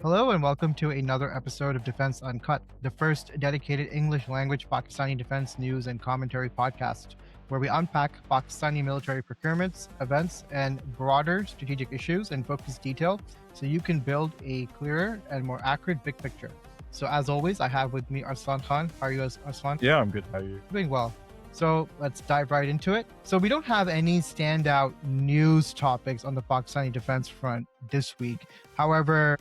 Hello and welcome to another episode of Defense Uncut, the first dedicated English language Pakistani defense news and commentary podcast, where we unpack Pakistani military procurements, events, and broader strategic issues in focused detail so you can build a clearer and more accurate big picture. So as always, I have with me Arslan Kaan. How are you, Arslan? Yeah, I'm good. How are you? Doing well. So let's dive right into it. So we don't have any standout news topics on the Pakistani defense front this week. However,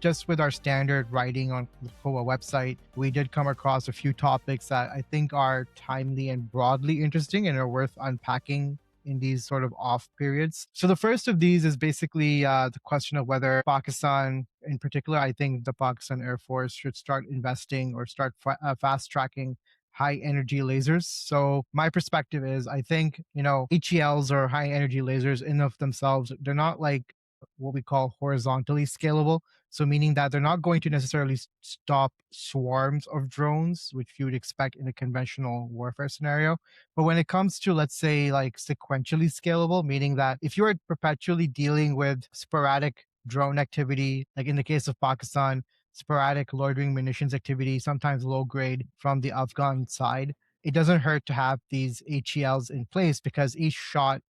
just with our standard writing on the KOA website, we did come across a few topics that I think are timely and broadly interesting and are worth unpacking in these sort of off periods. So the first of these is basically the question of whether Pakistan, in particular, I think the Pakistan Air Force should start investing or start fast tracking high energy lasers. So my perspective is I think, HELs or high energy lasers in of themselves, they're not like what we call horizontally scalable. So meaning that they're not going to necessarily stop swarms of drones, which you would expect in a conventional warfare scenario. But when it comes to, let's say, like sequentially scalable, meaning that if you're perpetually dealing with sporadic drone activity, like in the case of Pakistan, sporadic loitering munitions activity, sometimes low grade from the Afghan side, it doesn't hurt to have these HELs in place because each shot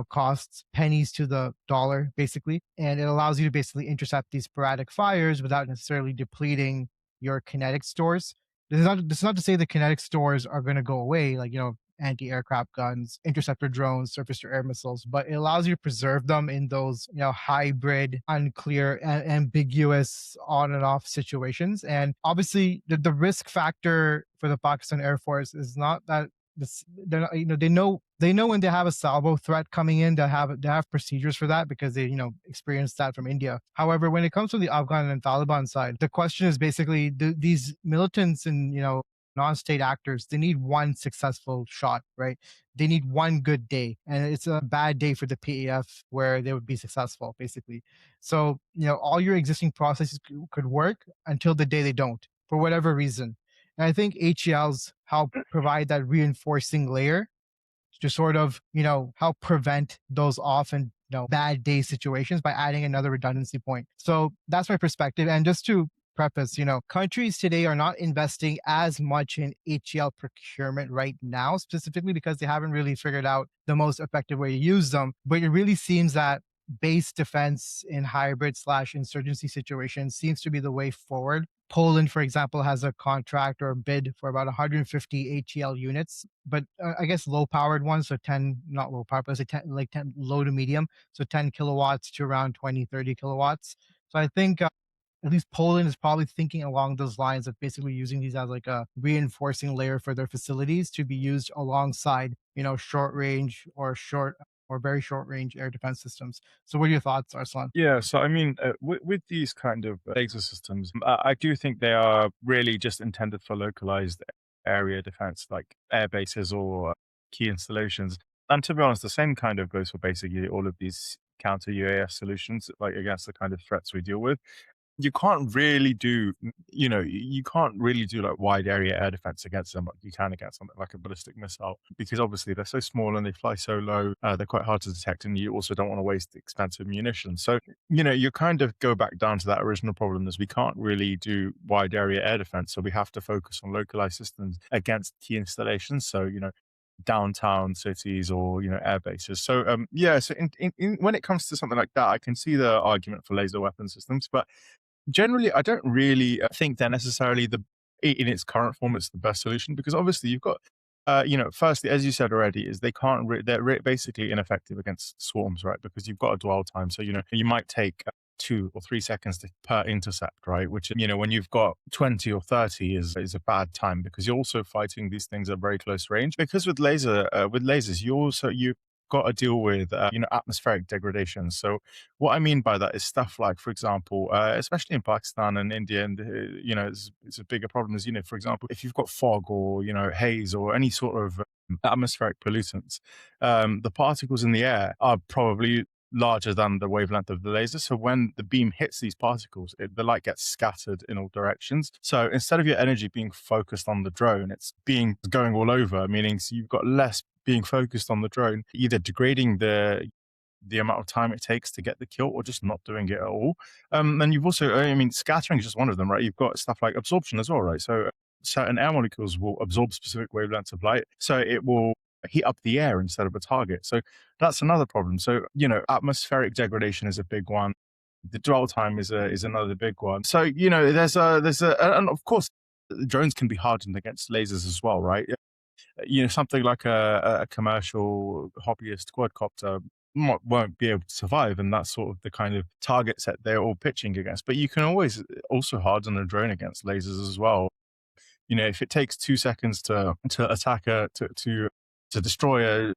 costs pennies to the dollar basically, and it allows you to basically intercept these sporadic fires without necessarily depleting your kinetic stores. This is not to say the kinetic stores are going to go away, like anti-aircraft guns, interceptor drones, surface-to-air missiles, but it allows you to preserve them in those hybrid, unclear, and ambiguous on and off situations. And obviously, the risk factor for the Pakistan Air Force is not that they're not, they know when they have a salvo threat coming in. They have procedures for that because they experienced that from India. However, when it comes to the Afghan and Taliban side, the question is basically these militants and non-state actors, they need one successful shot, right? They need one good day, and it's a bad day for the PAF where they would be successful, basically. So all your existing processes could work until the day they don't, for whatever reason. And I think HELs help provide that reinforcing layer to sort of, help prevent those often, bad day situations by adding another redundancy point. So that's my perspective. And just to preface, countries today are not investing as much in HEL procurement right now, specifically because they haven't really figured out the most effective way to use them. But it really seems that base defense in hybrid/insurgency situations seems to be the way forward. Poland, for example, has a contract or a bid for about 150 HEL units, but I guess low-powered ones, so 10, not low-powered, but say 10, like 10, low to medium, so 10 kilowatts to around 20, 30 kilowatts. So I think at least Poland is probably thinking along those lines of basically using these as like a reinforcing layer for their facilities to be used alongside, short range or very short range air defense systems. So what are your thoughts, Arslan? Yeah, so I mean, with these kind of laser systems, I do think they are really just intended for localized area defense, like air bases or key installations. And to be honest, the same kind of goes for basically all of these counter UAS solutions, like against the kind of threats we deal with. You can't really do, you can't really do like wide area air defense against them like you can against something like a ballistic missile, because obviously they're so small and they fly so low, they're quite hard to detect, and you also don't want to waste expensive munition. So, you kind of go back down to that original problem is we can't really do wide area air defense. So we have to focus on localized systems against key installations. So, downtown cities or air bases. So yeah, so in when it comes to something like that, I can see the argument for laser weapon systems, but generally, I don't really think they're necessarily in its current form, it's the best solution, because obviously you've got, firstly, as you said already, is they can't, they're basically ineffective against swarms, right? Because you've got a dwell time. So, you might take 2 or 3 seconds per intercept, right? Which, when you've got 20 or 30 is a bad time, because you're also fighting these things at very close range. Because with lasers, you've got to deal with atmospheric degradation. So what I mean by that is stuff like, for example, especially in Pakistan and India, and it's a bigger problem is, for example, if you've got fog or haze or any sort of atmospheric pollutants, the particles in the air are probably larger than the wavelength of the laser. So when the beam hits these particles, the light gets scattered in all directions. So instead of your energy being focused on the drone, it's going all over, meaning so you've got less being focused on the drone, either degrading the the amount of time it takes to get the kill, or just not doing it at all. And you've also, scattering is just one of them, right? You've got stuff like absorption as well, right? So certain air molecules will absorb specific wavelengths of light, so it will heat up the air instead of a target. So that's another problem. So, atmospheric degradation is a big one. The dwell time is another big one. So, and of course, drones can be hardened against lasers as well, right? Something like a commercial hobbyist quadcopter won't be able to survive, and that's sort of the kind of target set they're all pitching against. But you can always also harden a drone against lasers as well. If it takes 2 seconds to attack to destroy a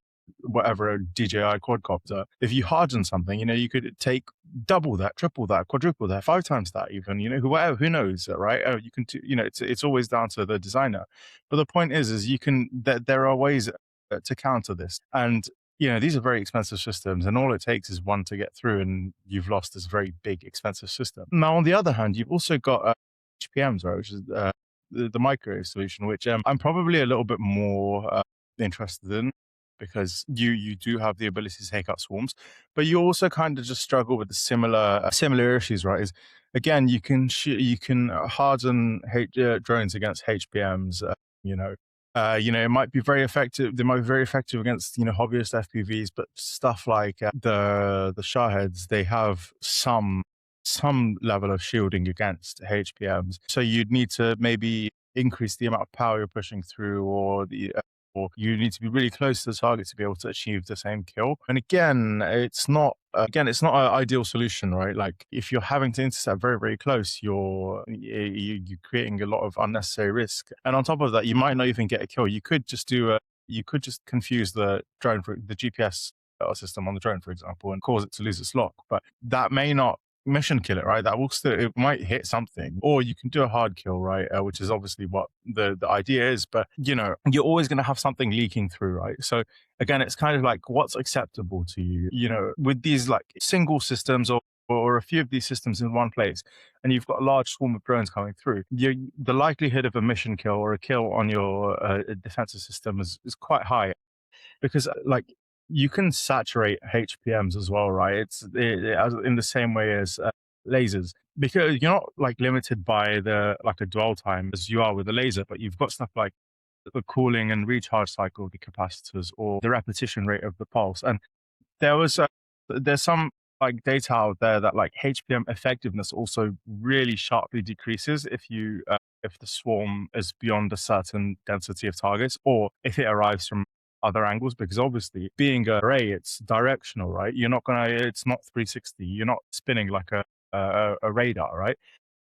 DJI quadcopter, if you harden something, you could take double that, triple that, quadruple that, 5 times that even, who knows, right? You can, it's always down to the designer. But the point is there are ways to counter this. And, these are very expensive systems, and all it takes is one to get through and you've lost this very big, expensive system. Now, on the other hand, you've also got HPMs, right, which is the microwave solution, which I'm probably a little bit more interested in, because you do have the ability to take out swarms, but you also kind of just struggle with the similar issues, right? Is again, you can harden drones against HPMs. It might be very effective. They might be very effective against hobbyist FPVs, but stuff like the Shaheds, they have some level of shielding against HPMs. So you'd need to maybe increase the amount of power you're pushing through, or you need to be really close to the target to be able to achieve the same kill. And again, it's not an ideal solution, right? Like, if you're having to intercept very, very close, you're creating a lot of unnecessary risk. And on top of that, you might not even get a kill. You could just confuse the drone for the GPS system on the drone, for example, and cause it to lose its lock. But that may not mission kill it, right? It might hit something, or you can do a hard kill, right? Which is obviously what the idea is, but you're always going to have something leaking through, right? So again, it's kind of like, what's acceptable to you, with these like single systems, or a few of these systems in one place, and you've got a large swarm of drones coming through, the likelihood of a mission kill or a kill on your defensive system is quite high, because you can saturate HPMs as well, right? It's in the same way as lasers, because you're not limited by a dwell time as you are with a laser, but you've got stuff like the cooling and recharge cycle of the capacitors, or the repetition rate of the pulse. And there's some data out there that HPM effectiveness also really sharply decreases if the swarm is beyond a certain density of targets, or if it arrives from other angles, because obviously, being an array, it's directional, right? It's not 360. You're not spinning like a radar, right?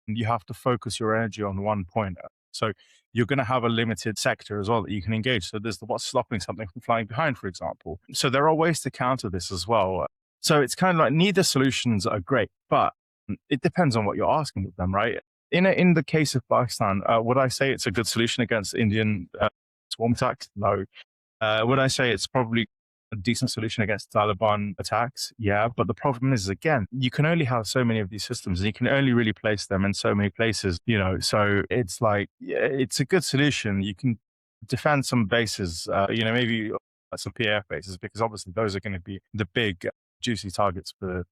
And you have to focus your energy on one point. So you're going to have a limited sector as well that you can engage. So there's what's stopping something from flying behind, for example. So there are ways to counter this as well. So it's kind of like, neither solutions are great, but it depends on what you're asking with them, right? In the case of Pakistan, would I say it's a good solution against Indian swarm attacks? No. Would I say it's probably a decent solution against Taliban attacks? Yeah, but the problem is, again, you can only have so many of these systems, and you can only really place them in so many places, so it's it's a good solution. You can defend some bases, maybe some PAF bases, because obviously those are going to be the big juicy targets for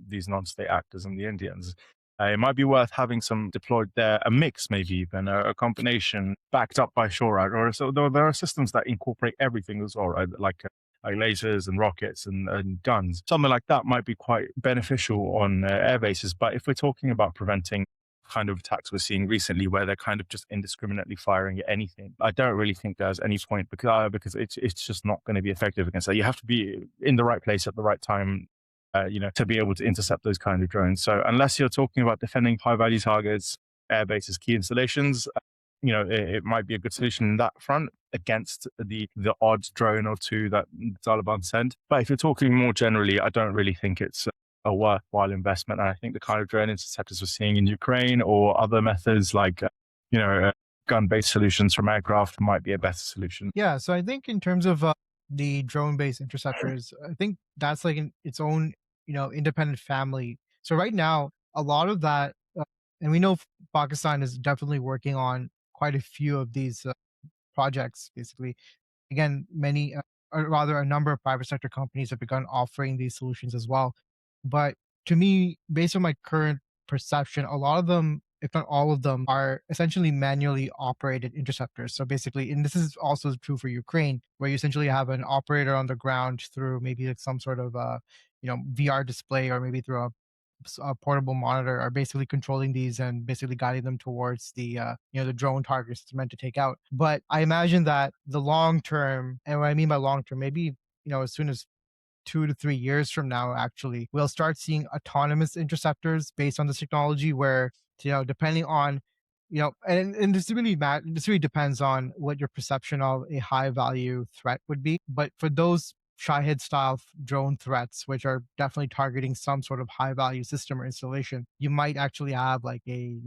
these non-state actors and the Indians. It might be worth having some deployed there, a mix, maybe even a combination backed up by SHORAD, or so there are systems that incorporate everything as well, right? Like lasers and rockets and guns. Something like that might be quite beneficial on air bases. But if we're talking about preventing kind of attacks we're seeing recently, where they're kind of just indiscriminately firing at anything, I don't really think there's any point, because it's just not going to be effective against that. You have to be in the right place at the right time, to be able to intercept those kind of drones. So unless you're talking about defending high-value targets, air bases, key installations, it might be a good solution in that front against the odd drone or two that the Taliban send. But if you're talking more generally, I don't really think it's a worthwhile investment. And I think the kind of drone interceptors we're seeing in Ukraine, or other methods like, gun-based solutions from aircraft, might be a better solution. Yeah, so I think in terms of the drone-based interceptors, I think that's its own, independent family. So right now, a lot of that, and we know Pakistan is definitely working on quite a few of these projects. Basically, again, many or rather, a number of private sector companies have begun offering these solutions as well. But to me, based on my current perception, a lot of them, if not all of them, are essentially manually operated interceptors. So basically, and this is also true for Ukraine, where you essentially have an operator on the ground through maybe like some sort of VR display, or maybe through a portable monitor, are basically controlling these and basically guiding them towards the the drone targets it's meant to take out. But I imagine that the long term, and what I mean by long term, maybe as soon as 2 to 3 years from now, actually, we'll start seeing autonomous interceptors based on this technology, where depending on and this really depends on what your perception of a high value threat would be. But for those Shahed style drone threats, which are definitely targeting some sort of high value system or installation, you might actually have like a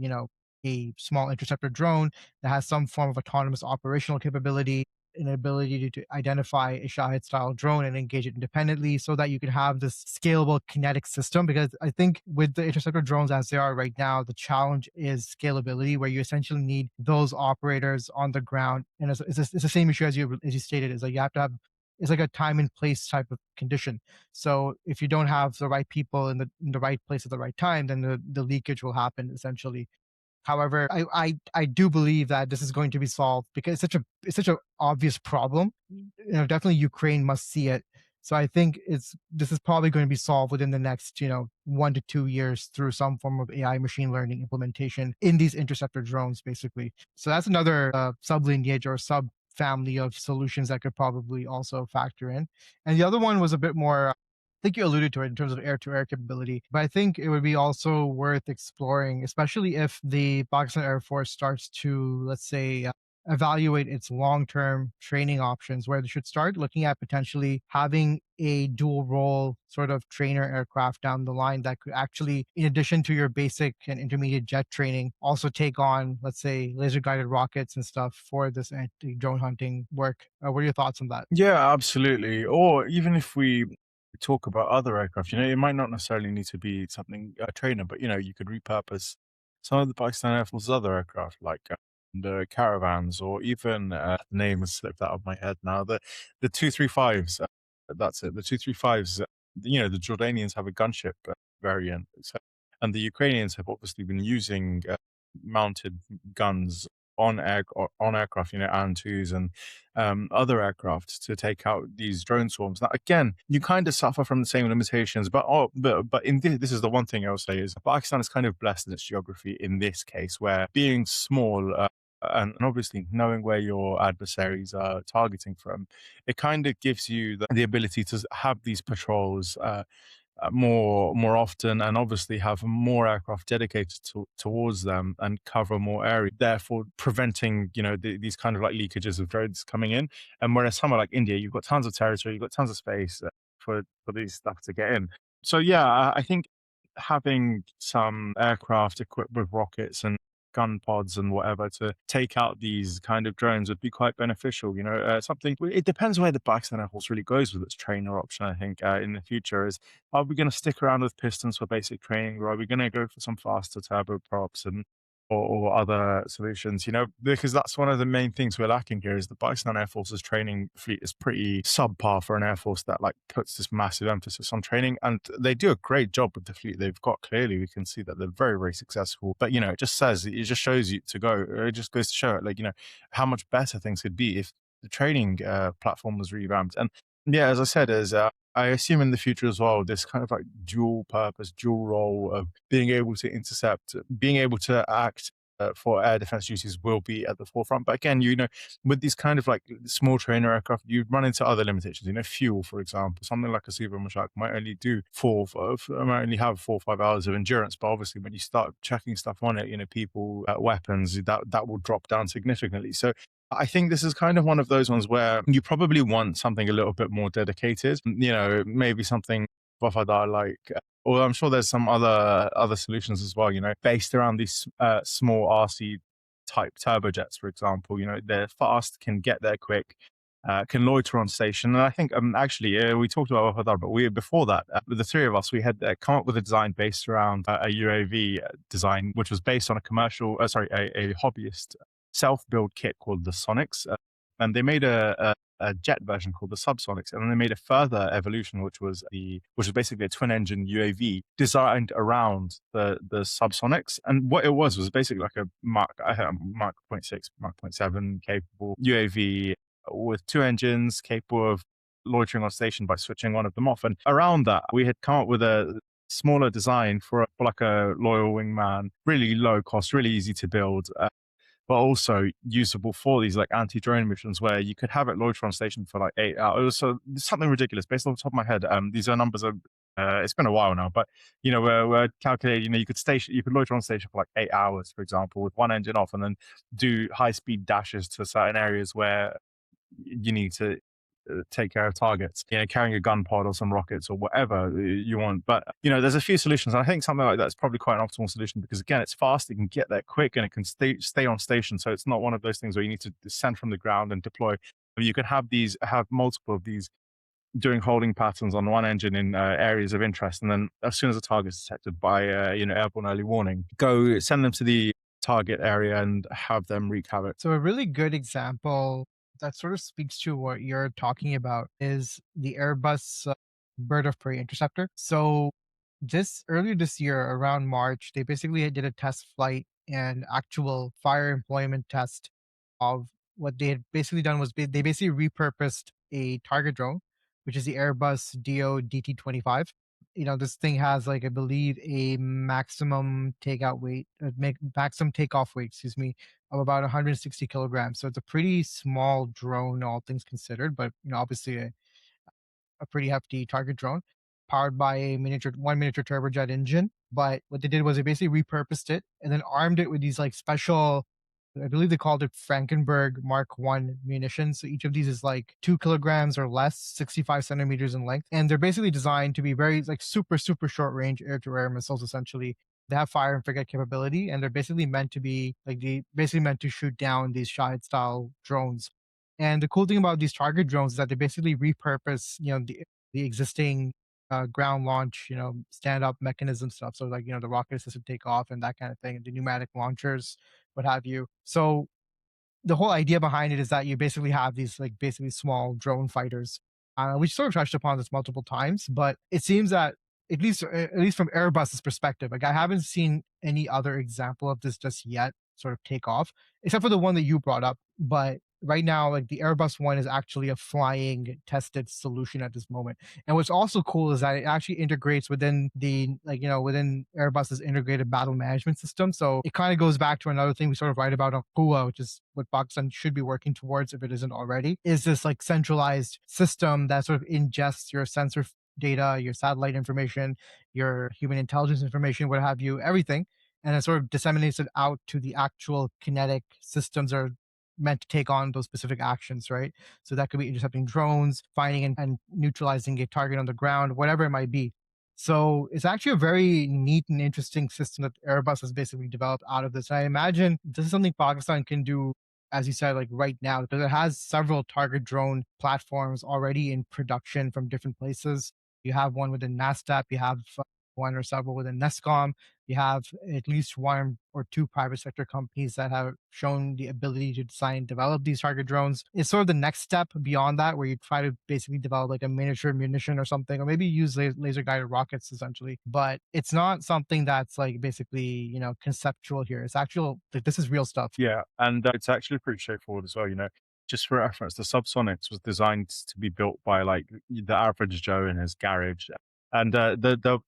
small interceptor drone that has some form of autonomous operational capability, an ability to identify a Shahed style drone and engage it independently, so that you can have this scalable kinetic system. Because I think with the interceptor drones as they are right now, the challenge is scalability, where you essentially need those operators on the ground. And it's the same issue as you stated, is like you have to have, it's like a time and place type of condition. So if you don't have the right people in the right place at the right time, then the leakage will happen essentially. However, I do believe that this is going to be solved, because it's such a obvious problem. Definitely Ukraine must see it. So I think this is probably going to be solved within the next 1 to 2 years through some form of AI machine learning implementation in these interceptor drones, basically. So that's another sub lineage or sub family of solutions that could probably also factor in. And the other one was a bit more, I think you alluded to it in terms of air-to-air capability, but I think it would be also worth exploring, especially if the Pakistan Air Force starts to, let's say, evaluate its long-term training options, where they should start looking at potentially having a dual role sort of trainer aircraft down the line that could actually, in addition to your basic and intermediate jet training, also take on, let's say, laser-guided rockets and stuff for this anti-drone hunting work. What are your thoughts on that? Yeah, absolutely. Or even if we talk about other aircraft, it might not necessarily need to be something a trainer, but you could repurpose some of the Pakistan Air Force's other aircraft, like the caravans, or even the name has slipped out of my head now. The 235s. That's it. The 235s. The Jordanians have a gunship variant, and the Ukrainians have obviously been using mounted guns on aircraft, An-2s and other aircraft to take out these drone swarms. Now, again, you kind of suffer from the same limitations, but in this is the one thing I will say is Pakistan is kind of blessed in its geography in this case, where being small. And obviously knowing where your adversaries are targeting from, it kind of gives you the ability to have these patrols more often, and obviously have more aircraft dedicated towards them and cover more area, therefore preventing these kind of like leakages of drones coming in. And whereas somewhere like India, you've got tons of territory, you've got tons of space for these stuff to get in. So yeah, I think having some aircraft equipped with rockets and gun pods and whatever to take out these kind of drones would be quite beneficial. Something, it depends where the Pakistan Air Force really goes with its trainer option. I think in the future is, are we going to stick around with pistons for basic training, or are we going to go for some faster turboprops and or other solutions, because that's one of the main things we're lacking here is the Pakistan Air Force's training fleet is pretty subpar for an Air Force that puts this massive emphasis on training. And they do a great job with the fleet they've got. Clearly, we can see that they're very, very successful. But, it just shows you to go. It just goes to show it, how much better things could be if the training platform was revamped. And yeah, as I said, I assume in the future as well, this kind of dual purpose, dual role of being able to intercept, being able to act for air defense duties will be at the forefront. But again, with these kind of small trainer aircraft, you run into other limitations. Fuel, for example, something like a Super Mashak might only might only have 4 or 5 hours of endurance. But obviously, when you start checking stuff on it, people, weapons, that will drop down significantly. So I think this is kind of one of those ones where you probably want something a little bit more dedicated, maybe something like, or I'm sure there's some other solutions as well, based around these small RC type turbojets, for example. They're fast, can get there quick, can loiter on station. And I think actually we talked about Fatah, but before that, the three of us, we had come up with a design based around a UAV design, which was based on a hobbyist self-build kit called the Sonics. And they made a a jet version called the subsonics, and then they made a further evolution, which was basically a twin engine UAV designed around the subsonics. And what it was basically like a Mark point 6, Mark point 7 capable UAV with two engines capable of loitering on station by switching one of them off. And around that, we had come up with a smaller design for like a loyal wingman, really low cost, really easy to build, but also usable for these like anti-drone missions where you could have it loiter on station for like 8 hours. So something ridiculous. Based on the top of my head, these are numbers of. It's been a while now, but we're calculating. You could loiter on station for like 8 hours, for example, with one engine off, and then do high-speed dashes to certain areas where you need to take care of targets, carrying a gun pod or some rockets or whatever you want. But, there's a few solutions. And I think something like that is probably quite an optimal solution because, again, it's fast, it can get there quick, and it can stay on station. So it's not one of those things where you need to descend from the ground and deploy. You can have multiple of these doing holding patterns on one engine in areas of interest. And then as soon as a target is detected by, airborne early warning, go send them to the target area and have them wreak havoc. So a really good example that sort of speaks to what you're talking about is the Airbus bird of prey interceptor. So earlier this year, around March, they basically did a test flight and actual fire employment test of what they had basically done was they basically repurposed a target drone, which is the Airbus DO DT-25. This thing has like I believe a maximum maximum takeoff weight, excuse me, of about 160 kilograms. So it's a pretty small drone, all things considered, but obviously a pretty hefty target drone powered by a miniature turbojet engine. But what they did was they basically repurposed it and then armed it with these like special, I believe they called it Frankenberg Mark One munitions. So each of these is like 2 kilograms or less, 65 centimeters in length. And they're basically designed to be very like super, super short range air to air missiles, essentially. They have fire and forget capability, and they're basically meant to be like basically meant to shoot down these Shahid style drones. And the cool thing about these target drones is that they basically repurpose, the existing ground launch, stand up mechanism stuff. So like, the rocket assisted takeoff and that kind of thing, the pneumatic launchers, what have you. So the whole idea behind it is that you basically have these like basically small drone fighters. We sort of touched upon this multiple times, but it seems that at least from Airbus's perspective, like I haven't seen any other example of this just yet sort of take off, except for the one that you brought up. But right now, like the Airbus one is actually a flying tested solution at this moment. And what's also cool is that it actually integrates within within Airbus's integrated battle management system. So it kind of goes back to another thing we sort of write about on KUA, which is what Pakistan should be working towards if it isn't already, is this like centralized system that sort of ingests your sensor data, your satellite information, your human intelligence information, what have you, everything, and it sort of disseminates it out to the actual kinetic systems that are meant to take on those specific actions, right? So that could be intercepting drones, finding and neutralizing a target on the ground, whatever it might be. So it's actually a very neat and interesting system that Airbus has basically developed out of this. I imagine this is something Pakistan can do, as you said, like right now, because it has several target drone platforms already in production from different places. You have one within NASTAP, you have one or several within NESCOM. You have at least one or two private sector companies that have shown the ability to design and develop these target drones. It's sort of the next step beyond that, where you try to basically develop like a miniature munition or something, or maybe use laser guided rockets essentially. But it's not something that's like basically, conceptual here. It's actual, like this is real stuff. Yeah, and it's actually pretty straightforward as well. Just for reference, the Subsonics was designed to be built by like the average Joe in his garage. And the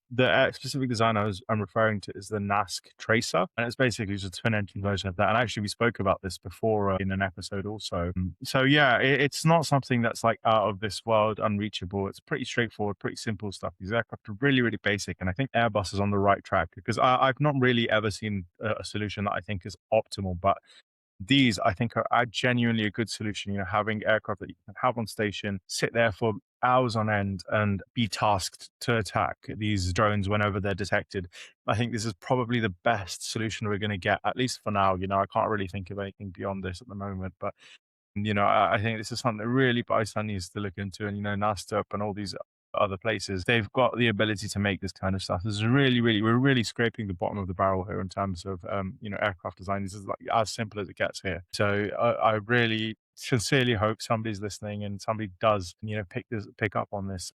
specific design I'm referring to is the NASC Tracer, and it's basically just a twin engine version of that. And actually, we spoke about this before in an episode also. So yeah, it's not something that's like out of this world, unreachable. It's pretty straightforward, pretty simple stuff. These aircraft are really, really basic, and I think Airbus is on the right track because I've not really ever seen a solution that I think is optimal, but these I think are genuinely a good solution. Having aircraft that you can have on station, sit there for hours on end and be tasked to attack these drones whenever they're detected. I think this is probably the best solution we're going to get, at least for now. I can't really think of anything beyond this at the moment, but I think this is something that really Pakistan needs to look into, and NASTAP and all these other places, they've got the ability to make this kind of stuff. This is we're really scraping the bottom of the barrel here in terms of, aircraft design. This is like as simple as it gets here. So I really sincerely hope somebody's listening and somebody does, pick up on this.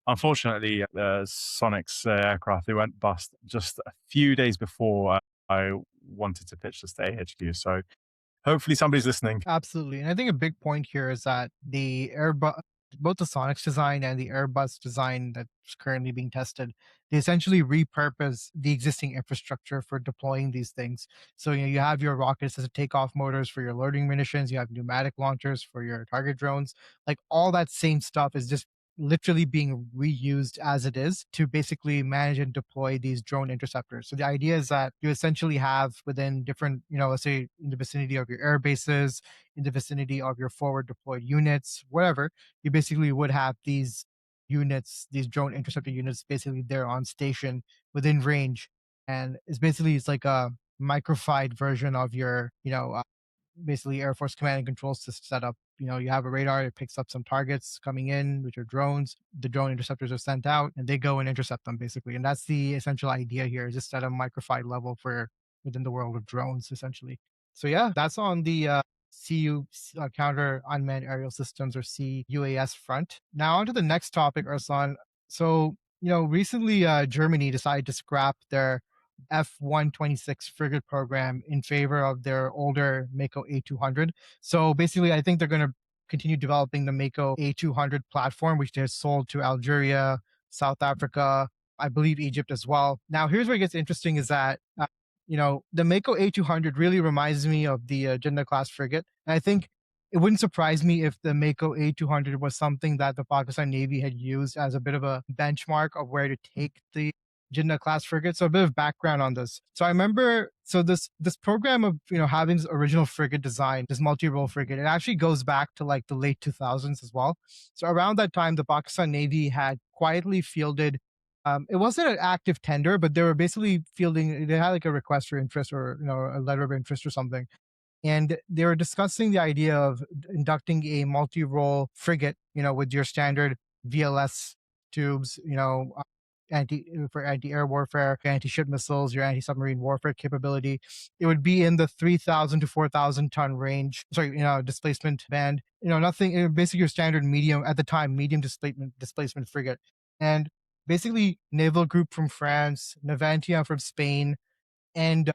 Unfortunately, Sonic's aircraft, they went bust just a few days before I wanted to pitch this to AHQ. So hopefully somebody's listening. Absolutely. And I think a big point here is that the Airbus, both the Sonic's design and the Airbus design that's currently being tested, they essentially repurpose the existing infrastructure for deploying these things. So, you have your rockets as takeoff motors for your loitering munitions, you have pneumatic launchers for your target drones. Like all that same stuff is just literally being reused as it is to basically manage and deploy these drone interceptors. So the idea is that you essentially have within different, let's say in the vicinity of your air bases, in the vicinity of your forward deployed units, whatever, you basically would have these units, these drone interceptor units basically there on station within range. And it's like a microfied version of your, basically Air Force command and control setup. You have a radar, it picks up some targets coming in, which are drones. The drone interceptors are sent out and they go and intercept them basically. And that's the essential idea here, is just at a microfied level for within the world of drones, essentially. So yeah, that's on the counter unmanned aerial systems, or C-UAS front. Now on to the next topic, Arslan. So, recently Germany decided to scrap their F-126 frigate program in favor of their older Mako A200. So basically, I think they're going to continue developing the Mako A200 platform, which they sold to Algeria, South Africa, I believe Egypt as well. Now, here's where it gets interesting is that, the Mako A200 really reminds me of the Jinnah-class frigate. And I think it wouldn't surprise me if the Mako A200 was something that the Pakistan Navy had used as a bit of a benchmark of where to take the Jinnah-class frigate. So a bit of background on this. So I remember, this program of having this original frigate design, this multi-role frigate, it actually goes back to like the late 2000s as well. So around that time, the Pakistan Navy had quietly fielded. It wasn't an active tender, but they were basically fielding. They had like a request for interest, or a letter of interest or something, and they were discussing the idea of inducting a multi-role frigate, with your standard VLS tubes, anti-air warfare, anti-ship missiles, your anti-submarine warfare capability. It would be in the 3,000 to 4,000 ton range. Sorry, displacement band. Nothing. Basically, your standard medium at the time, medium displacement frigate, and basically Naval Group from France, Navantia from Spain, and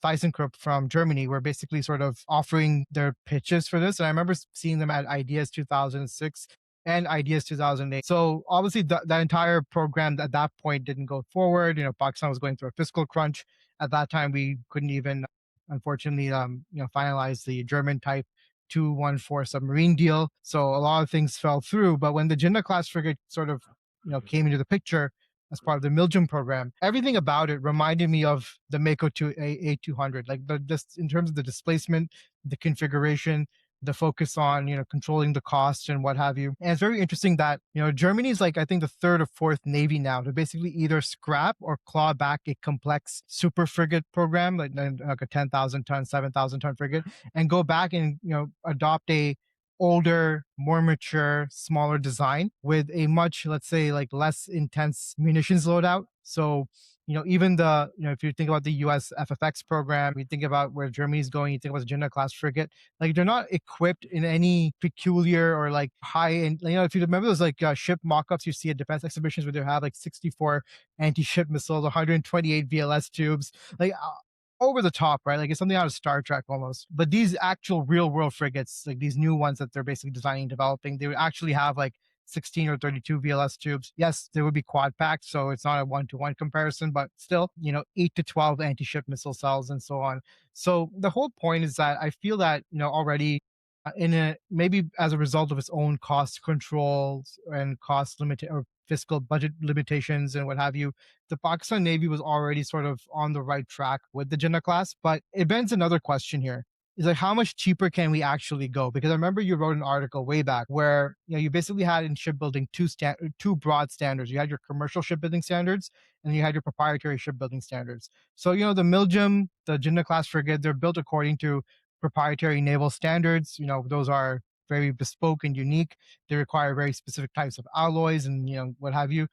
ThyssenKrupp from Germany were basically sort of offering their pitches for this. And I remember seeing them at Ideas 2006 and Ideas 2008. So obviously that entire program at that point didn't go forward. Pakistan was going through a fiscal crunch. At that time, we couldn't even, unfortunately, finalize the German type 214 submarine deal. So a lot of things fell through. But when the Jinnah-class frigate sort of, came into the picture, as part of the Miljam program, everything about it reminded me of the Mako A200, like just in terms of the displacement, the configuration, the focus on controlling the cost and what have you. And it's very interesting that Germany is like, I think, the third or fourth navy now to basically either scrap or claw back a complex super frigate program, like a 10,000 ton, 7,000 ton frigate, and go back and adopt a older, more mature, smaller design with a much, let's say, like less intense munitions loadout. So, even if you think about the US FFX program, you think about where Germany's going, you think about the Jinnah-class frigate, like they're not equipped in any peculiar or like high end, if you remember those like ship mock-ups you see at defense exhibitions where they have like 64 anti-ship missiles, 128 VLS tubes, like over the top, right? Like it's something out of Star Trek almost. But these actual real world frigates, like these new ones that they're basically designing and developing, they would actually have like 16 or 32 VLS tubes. Yes, they would be quad packed, so it's not a 1-to-1 comparison, but still, 8 to 12 anti-ship missile cells and so on. So the whole point is that I feel that, already in a maybe as a result of its own cost controls and cost limit or fiscal budget limitations and what have you, the Pakistan Navy was already sort of on the right track with the Jinnah class. But it begs another question here. Is like, how much cheaper can we actually go? Because I remember you wrote an article way back where you basically had in shipbuilding two broad standards. You had your commercial shipbuilding standards and you had your proprietary shipbuilding standards. So the Miljam, the Jinnah class frigate, they're built according to proprietary naval standards. Those are very bespoke and unique. They require very specific types of alloys and what have you.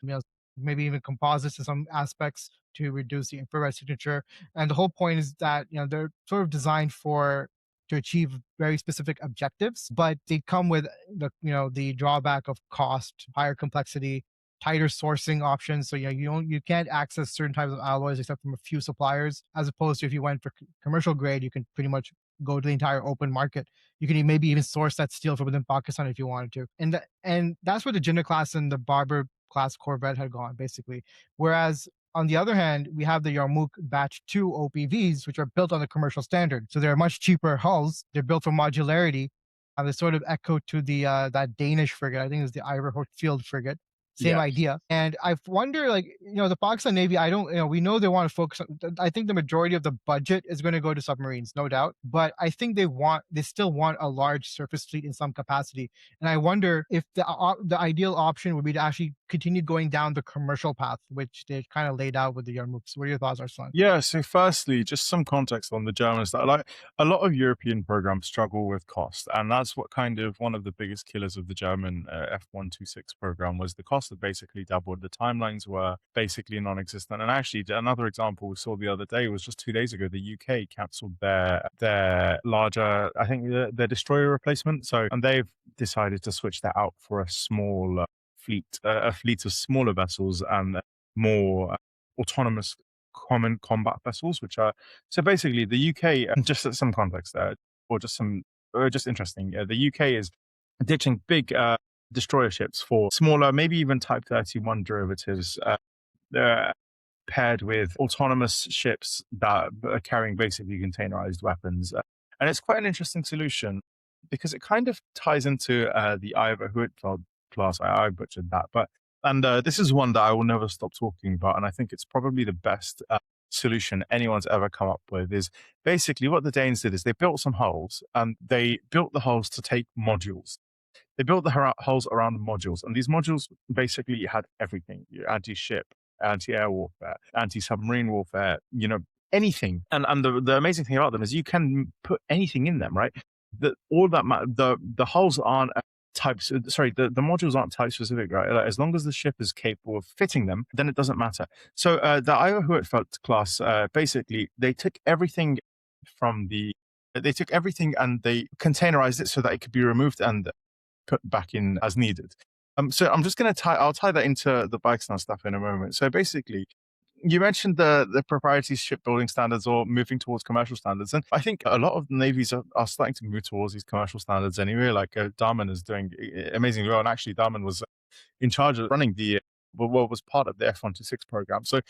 Maybe even composites in some aspects to reduce the infrared signature. And the whole point is that they're sort of designed to achieve very specific objectives, but they come with the drawback of cost, higher complexity, tighter sourcing options. So you can't access certain types of alloys except from a few suppliers, as opposed to if you went for commercial grade, you can pretty much go to the entire open market. You can maybe even source that steel from within Pakistan if you wanted to. And that's where the Jinnah-class and the Barber-class corvette had gone, basically. Whereas on the other hand, we have the Yarmook Batch 2 OPVs, which are built on the commercial standard. So they're much cheaper hulls. They're built for modularity. They sort of echo to the that Danish frigate. I think it's the Iverfield frigate. Same Yeah. idea. And I wonder, the Pakistan Navy, I don't, we know they want to focus on, I think the majority of the budget is going to go to submarines, no doubt. But I think they still want a large surface fleet in some capacity. And I wonder if the ideal option would be to actually continue going down the commercial path, which they kind of laid out with the Yarmooks. What are your thoughts, Arslan? Yeah, so firstly, just some context on the Germans. That like a lot of European programs struggle with cost, and that's what kind of one of the biggest killers of the German F126 program was the cost that basically doubled. The timelines were basically non-existent. And actually, another example we saw the other day was just 2 days ago. The UK cancelled their larger, I think, their destroyer replacement. So, and they've decided to switch that out for a small fleet, a fleet of smaller vessels and more autonomous common combat vessels, which are so basically the UK. Just some context there, or just interesting. The UK is ditching big destroyer ships for smaller, maybe even Type 31 derivatives. They're paired with autonomous ships that are carrying basically containerized weapons, and it's quite an interesting solution because it kind of ties into the Iver-Huitfeld class. I butchered that, but. And this is one that I will never stop talking about. And I think it's probably the best solution anyone's ever come up with is basically what the Danes did is they built some hulls and they built the hulls to take modules. They built the hulls around modules. And these modules basically had everything: your anti-ship, anti-air warfare, anti-submarine warfare, anything. And the amazing thing about them is you can put anything in them, right? The hulls aren't the modules aren't type specific, right? Like, as long as the ship is capable of fitting them, then it doesn't matter. So the Iver-Huitfeld class, basically, they took everything and they containerized it so that it could be removed and put back in as needed. So I'm just going to I'll tie that into the Pakistan stuff in a moment. So basically, you mentioned the proprietary shipbuilding standards or moving towards commercial standards. And I think a lot of navies are starting to move towards these commercial standards anyway. Like Daman is doing amazingly well. And actually, Daman was in charge of running what was part of the F126 program. So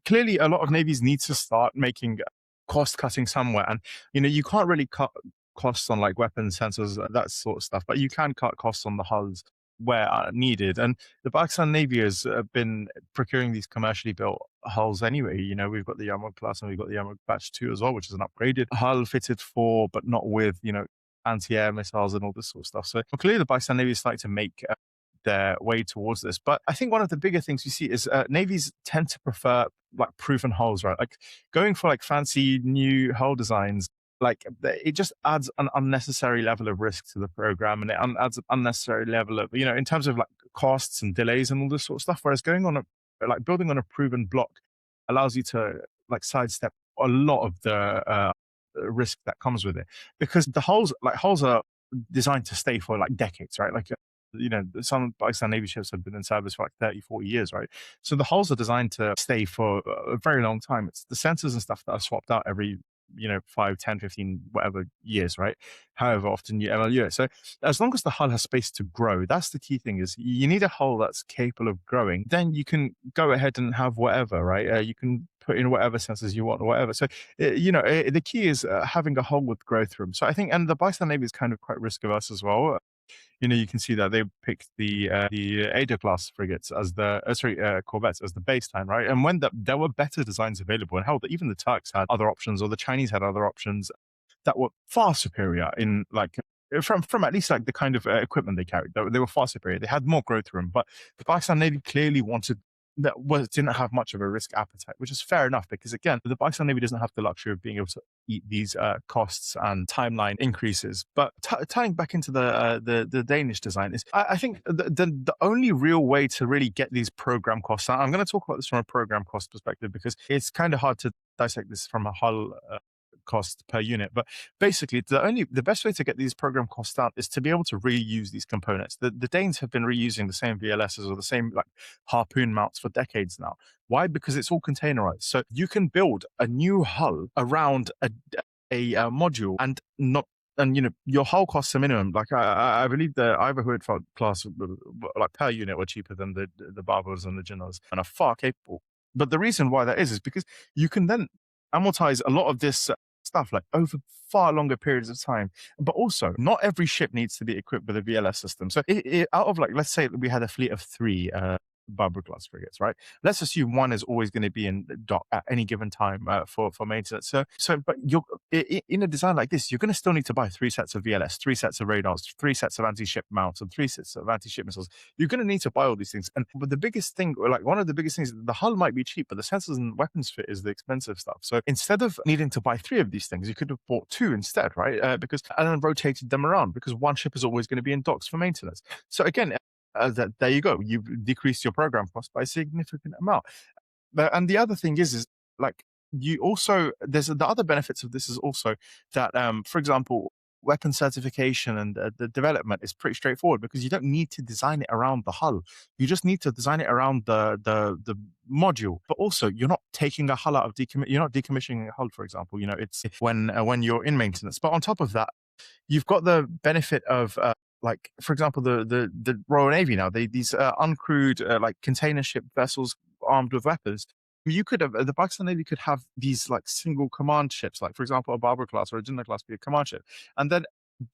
clearly, a lot of navies need to start making cost cutting somewhere. And, you can't really cut costs on like weapons, sensors, that sort of stuff, but you can cut costs on the hulls where needed. And the Pakistan Navy has been procuring these commercially built hulls anyway. We've got the Yarmook-class and we've got the Yarmook Batch 2 as well, which is an upgraded hull fitted for, but not with, anti-air missiles and all this sort of stuff. So clearly the Pakistan Navy is starting to make their way towards this. But I think one of the bigger things you see is navies tend to prefer like proven hulls, right? Like going for like fancy new hull designs, like it just adds an unnecessary level of risk to the program, and it adds an unnecessary level of, in terms of like costs and delays and all this sort of stuff. Whereas building on a proven block allows you to like sidestep a lot of the risk that comes with it, because the hulls are designed to stay for like decades, right? Like, some Pakistan Navy ships have been in service for like 30, 40 years, right? So the hulls are designed to stay for a very long time. It's the sensors and stuff that are swapped out every 5, 10, 15, whatever years, right? However often you MLU it. So as long as the hull has space to grow, that's the key thing, is you need a hull that's capable of growing. Then you can go ahead and have whatever, right? You can put in whatever sensors you want or whatever. So, the key is having a hull with growth room. So I think, and the Pakistan Navy is kind of quite risk averse as well. You can see that they picked the AWACS frigates as corvettes as the baseline, right? And when there were better designs available, and hell, even the Turks had other options, or the Chinese had other options that were far superior in like from at least like the kind of equipment they carried. They were far superior. They had more growth room, but the Pakistan Navy clearly wanted didn't have much of a risk appetite, which is fair enough because again, the Pakistan Navy doesn't have the luxury of being able to eat these costs and timeline increases. But tying back into the Danish design is, I think the only real way to really get these program costs. I'm going to talk about this from a program cost perspective because it's kind of hard to dissect this from a hull cost per unit. But basically, the best way to get these program costs down is to be able to reuse these components. The Danes have been reusing the same VLSs or the same like harpoon mounts for decades now. Why? Because it's all containerized. So you can build a new hull around a module and not. And your hull costs a minimum. Like I believe the Iverhood class, like per unit, were cheaper than the Barbars and the Jinnahs, and are far capable. But the reason why that is because you can then amortize a lot of this stuff like over far longer periods of time. But also, not every ship needs to be equipped with a VLS system. So out of like, let's say we had a fleet of 3 Barber-class frigates, right? Let's assume one is always going to be in dock at any given time for maintenance. But you're in a design like this, you're going to still need to buy 3 sets of VLS, 3 sets of radars, 3 sets of anti-ship mounts, and 3 sets of anti-ship missiles. You're going to need to buy all these things. But the biggest thing, like one of the biggest things, the hull might be cheap, but the sensors and weapons fit is the expensive stuff. So instead of needing to buy 3 of these things, you could have bought 2 instead, right? And then rotated them around because one ship is always going to be in docks for maintenance. So again, there you go. You've decreased your program cost by a significant amount. And the other thing is like you also there's the other benefits of this is also that for example, weapon certification and the development is pretty straightforward because you don't need to design it around the hull. You just need to design it around the module. But also, you're not taking a hull out of you're not decommissioning a hull, for example. It's when you're in maintenance. But on top of that, you've got the benefit of like, for example, the Royal Navy now, these uncrewed like container ship vessels armed with weapons. You could have the Pakistan Navy could have these like single command ships, like for example, a Barber-class or a Jinnah-class be a command ship, and then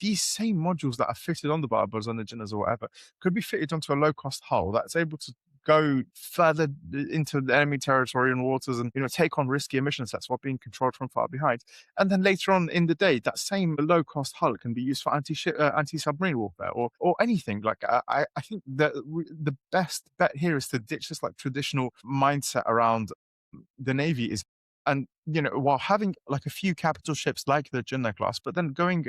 these same modules that are fitted on the Barbers and the Jinnahs or whatever could be fitted onto a low-cost hull that's able to go further into the enemy territory and waters and take on risky emission sets while being controlled from far behind. And then later on in the day, that same low-cost hull can be used for anti-submarine warfare or anything. Like I think that the best bet here is to ditch this like traditional mindset around the Navy is, and while having like a few capital ships like the Jinnah-class, but then going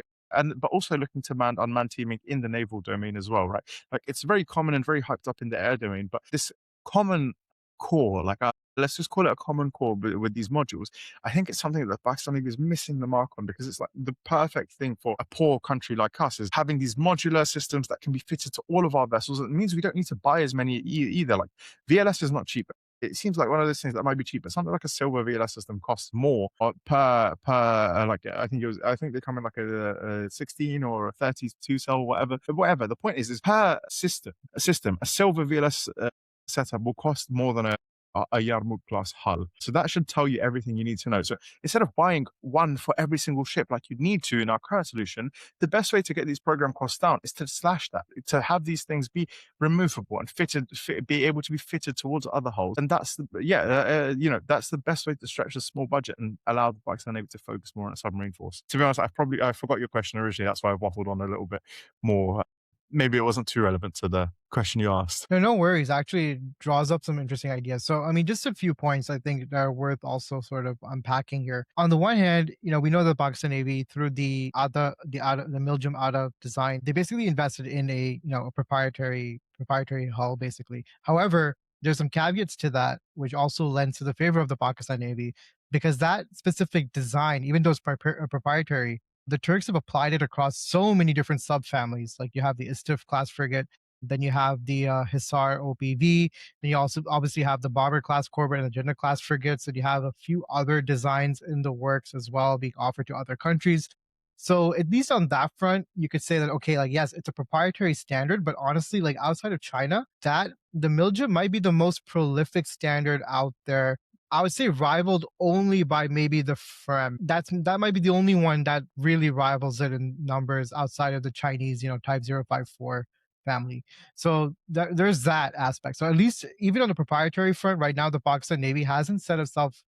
but also looking to unmanned teaming in the naval domain as well, right? Like it's very common and very hyped up in the air domain, but this common core, like let's just call it a common core with these modules, I think it's something that Pakistan is missing the mark on because it's like the perfect thing for a poor country like us is having these modular systems that can be fitted to all of our vessels. It means we don't need to buy as many either. Like VLS is not cheap. It seems like one of those things that might be cheap, but something like a silver VLS system costs more per like I think they come in like a 16 or a 32 cell, whatever. But whatever. The point is per system, a silver VLS setup will cost more than a Yarmook-class hull. So that should tell you everything you need to know. So instead of buying one for every single ship like you'd need to in our current solution, the best way to get these program costs down is to slash that, to have these things be removable and be able to be fitted towards other hulls. And that's that's the best way to stretch a small budget and allow the Pakistan Navy to focus more on a submarine force. To be honest, I forgot your question originally. That's why I waffled on a little bit more. Maybe it wasn't too relevant to the question you asked. No worries. Actually, it draws up some interesting ideas. So, I mean, just a few points I think that are worth also sort of unpacking here. On the one hand, we know the Pakistan Navy through the Miljam Ada design, they basically invested in a proprietary hull, basically. However, there's some caveats to that, which also lends to the favor of the Pakistan Navy, because that specific design, even though it's proprietary, the Turks have applied it across so many different subfamilies. Like you have the Istif-class frigate, then you have the Hisar OPV, then you also obviously have the Barber-class corvette and the Jinnah-class frigates, and you have a few other designs in the works as well being offered to other countries. So at least on that front, you could say that, okay, like, yes, it's a proprietary standard, but honestly, like outside of China, that the Miljam might be the most prolific standard out there. I would say rivaled only by maybe the Frem. That might be the only one that really rivals it in numbers outside of the Chinese, Type 054 family. So there's that aspect. So at least even on the proprietary front, right now, the Pakistan Navy hasn't set itself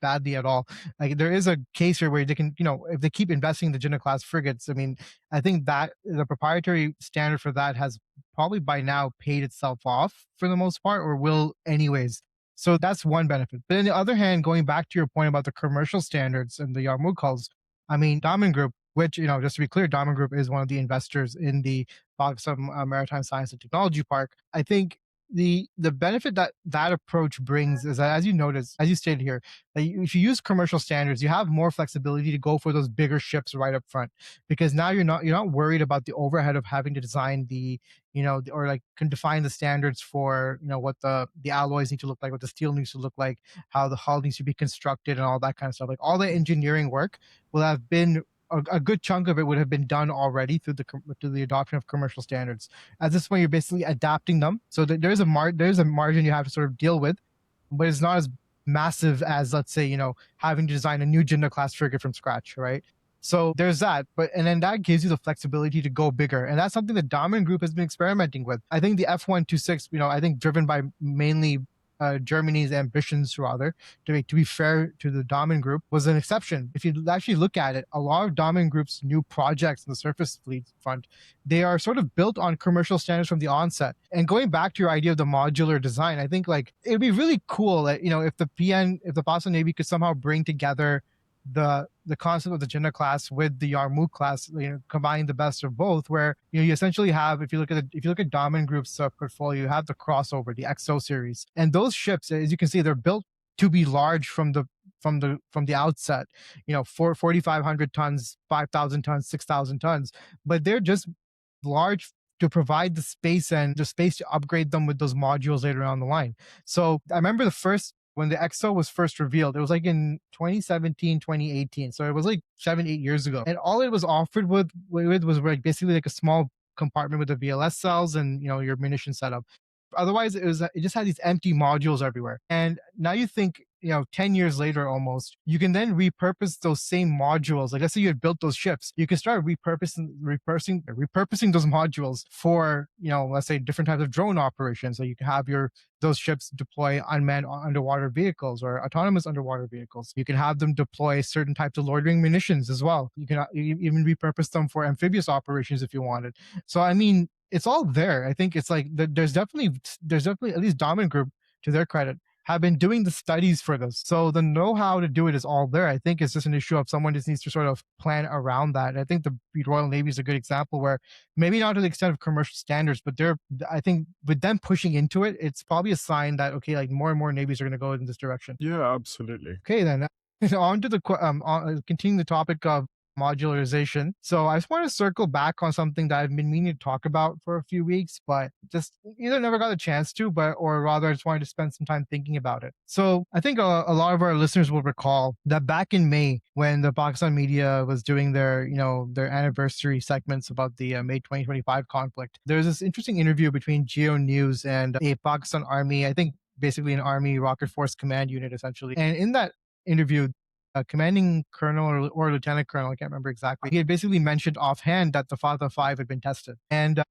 badly at all. Like there is a case here where they can, if they keep investing in the Jinnah-class frigates, I mean, I think that the proprietary standard for that has probably by now paid itself off for the most part, or will anyways. So that's one benefit. But on the other hand, going back to your point about the commercial standards and the Yarmouk-hulls, I mean, Diamond Group, which, just to be clear, Diamond Group is one of the investors in the Pakistan Maritime Science and Technology Park. I think the benefit that that approach brings is that, as you notice, as you stated here, that if you use commercial standards, you have more flexibility to go for those bigger ships right up front, because now you're not worried about the overhead of having to design the, or like can define the standards for, what the alloys need to look like, what the steel needs to look like, how the hull needs to be constructed, and all that kind of stuff. Like all the engineering work will have been a good chunk of it would have been done already through the adoption of commercial standards. At this point, you're basically adapting them, so that there's a margin you have to sort of deal with, but it's not as massive as, let's say, having to design a new Jinnah-class frigate from scratch, right? So there's that, and then that gives you the flexibility to go bigger, and that's something the Diamond Group has been experimenting with. I think the F126, I think driven by mainly Germany's ambitions, rather, to be fair to the Diamond Group, was an exception. If you actually look at it, a lot of Diamond Group's new projects in the surface fleet front, they are sort of built on commercial standards from the onset. And going back to your idea of the modular design, I think like it'd be really cool that, if the Pakistan Navy could somehow bring together the concept of the Jinnah-class with the Yarmouk-class, combining the best of both, where you essentially have, if you look at Diamond Group's portfolio, you have the crossover, the XO series, and those ships, as you can see, they're built to be large from the outset. 4,500 tons, 5,000 tons, 6,000 tons, but they're just large to provide the space to upgrade them with those modules later on the line. So I remember when the XO was first revealed, it was like in 2017, 2018. So it was like 7, 8 years ago. And all it was offered with was like basically like a small compartment with the VLS cells and, your munition setup. Otherwise, it just had these empty modules everywhere. And now you think, 10 years later almost, you can then repurpose those same modules. Like let's say you had built those ships, you can start repurposing those modules for, let's say different types of drone operations. So you can have those ships deploy unmanned underwater vehicles or autonomous underwater vehicles. You can have them deploy certain types of loitering munitions as well. You can even repurpose them for amphibious operations if you wanted. So I mean, it's all there. I think it's like there's definitely at least Diamond Group, to their credit, have been doing the studies for this. So the know-how to do it is all there. I think it's just an issue of someone just needs to sort of plan around that. And I think the Royal Navy is a good example where maybe not to the extent of commercial standards, but I think with them pushing into it, it's probably a sign that, okay, like more and more navies are going to go in this direction. Yeah, absolutely. Okay, then on to continuing the topic of modularization. So I just want to circle back on something that I've been meaning to talk about for a few weeks, but just either never got a chance to, or rather I just wanted to spend some time thinking about it. So I think a lot of our listeners will recall that back in May, when the Pakistan media was doing their anniversary segments about the May 2025 conflict, there was this interesting interview between Geo News and a Pakistan Army, I think basically an Army Rocket Force Command unit essentially. And in that interview, a commanding colonel or lieutenant colonel, I can't remember exactly, he had basically mentioned offhand that the Fatah 5 had been tested. And,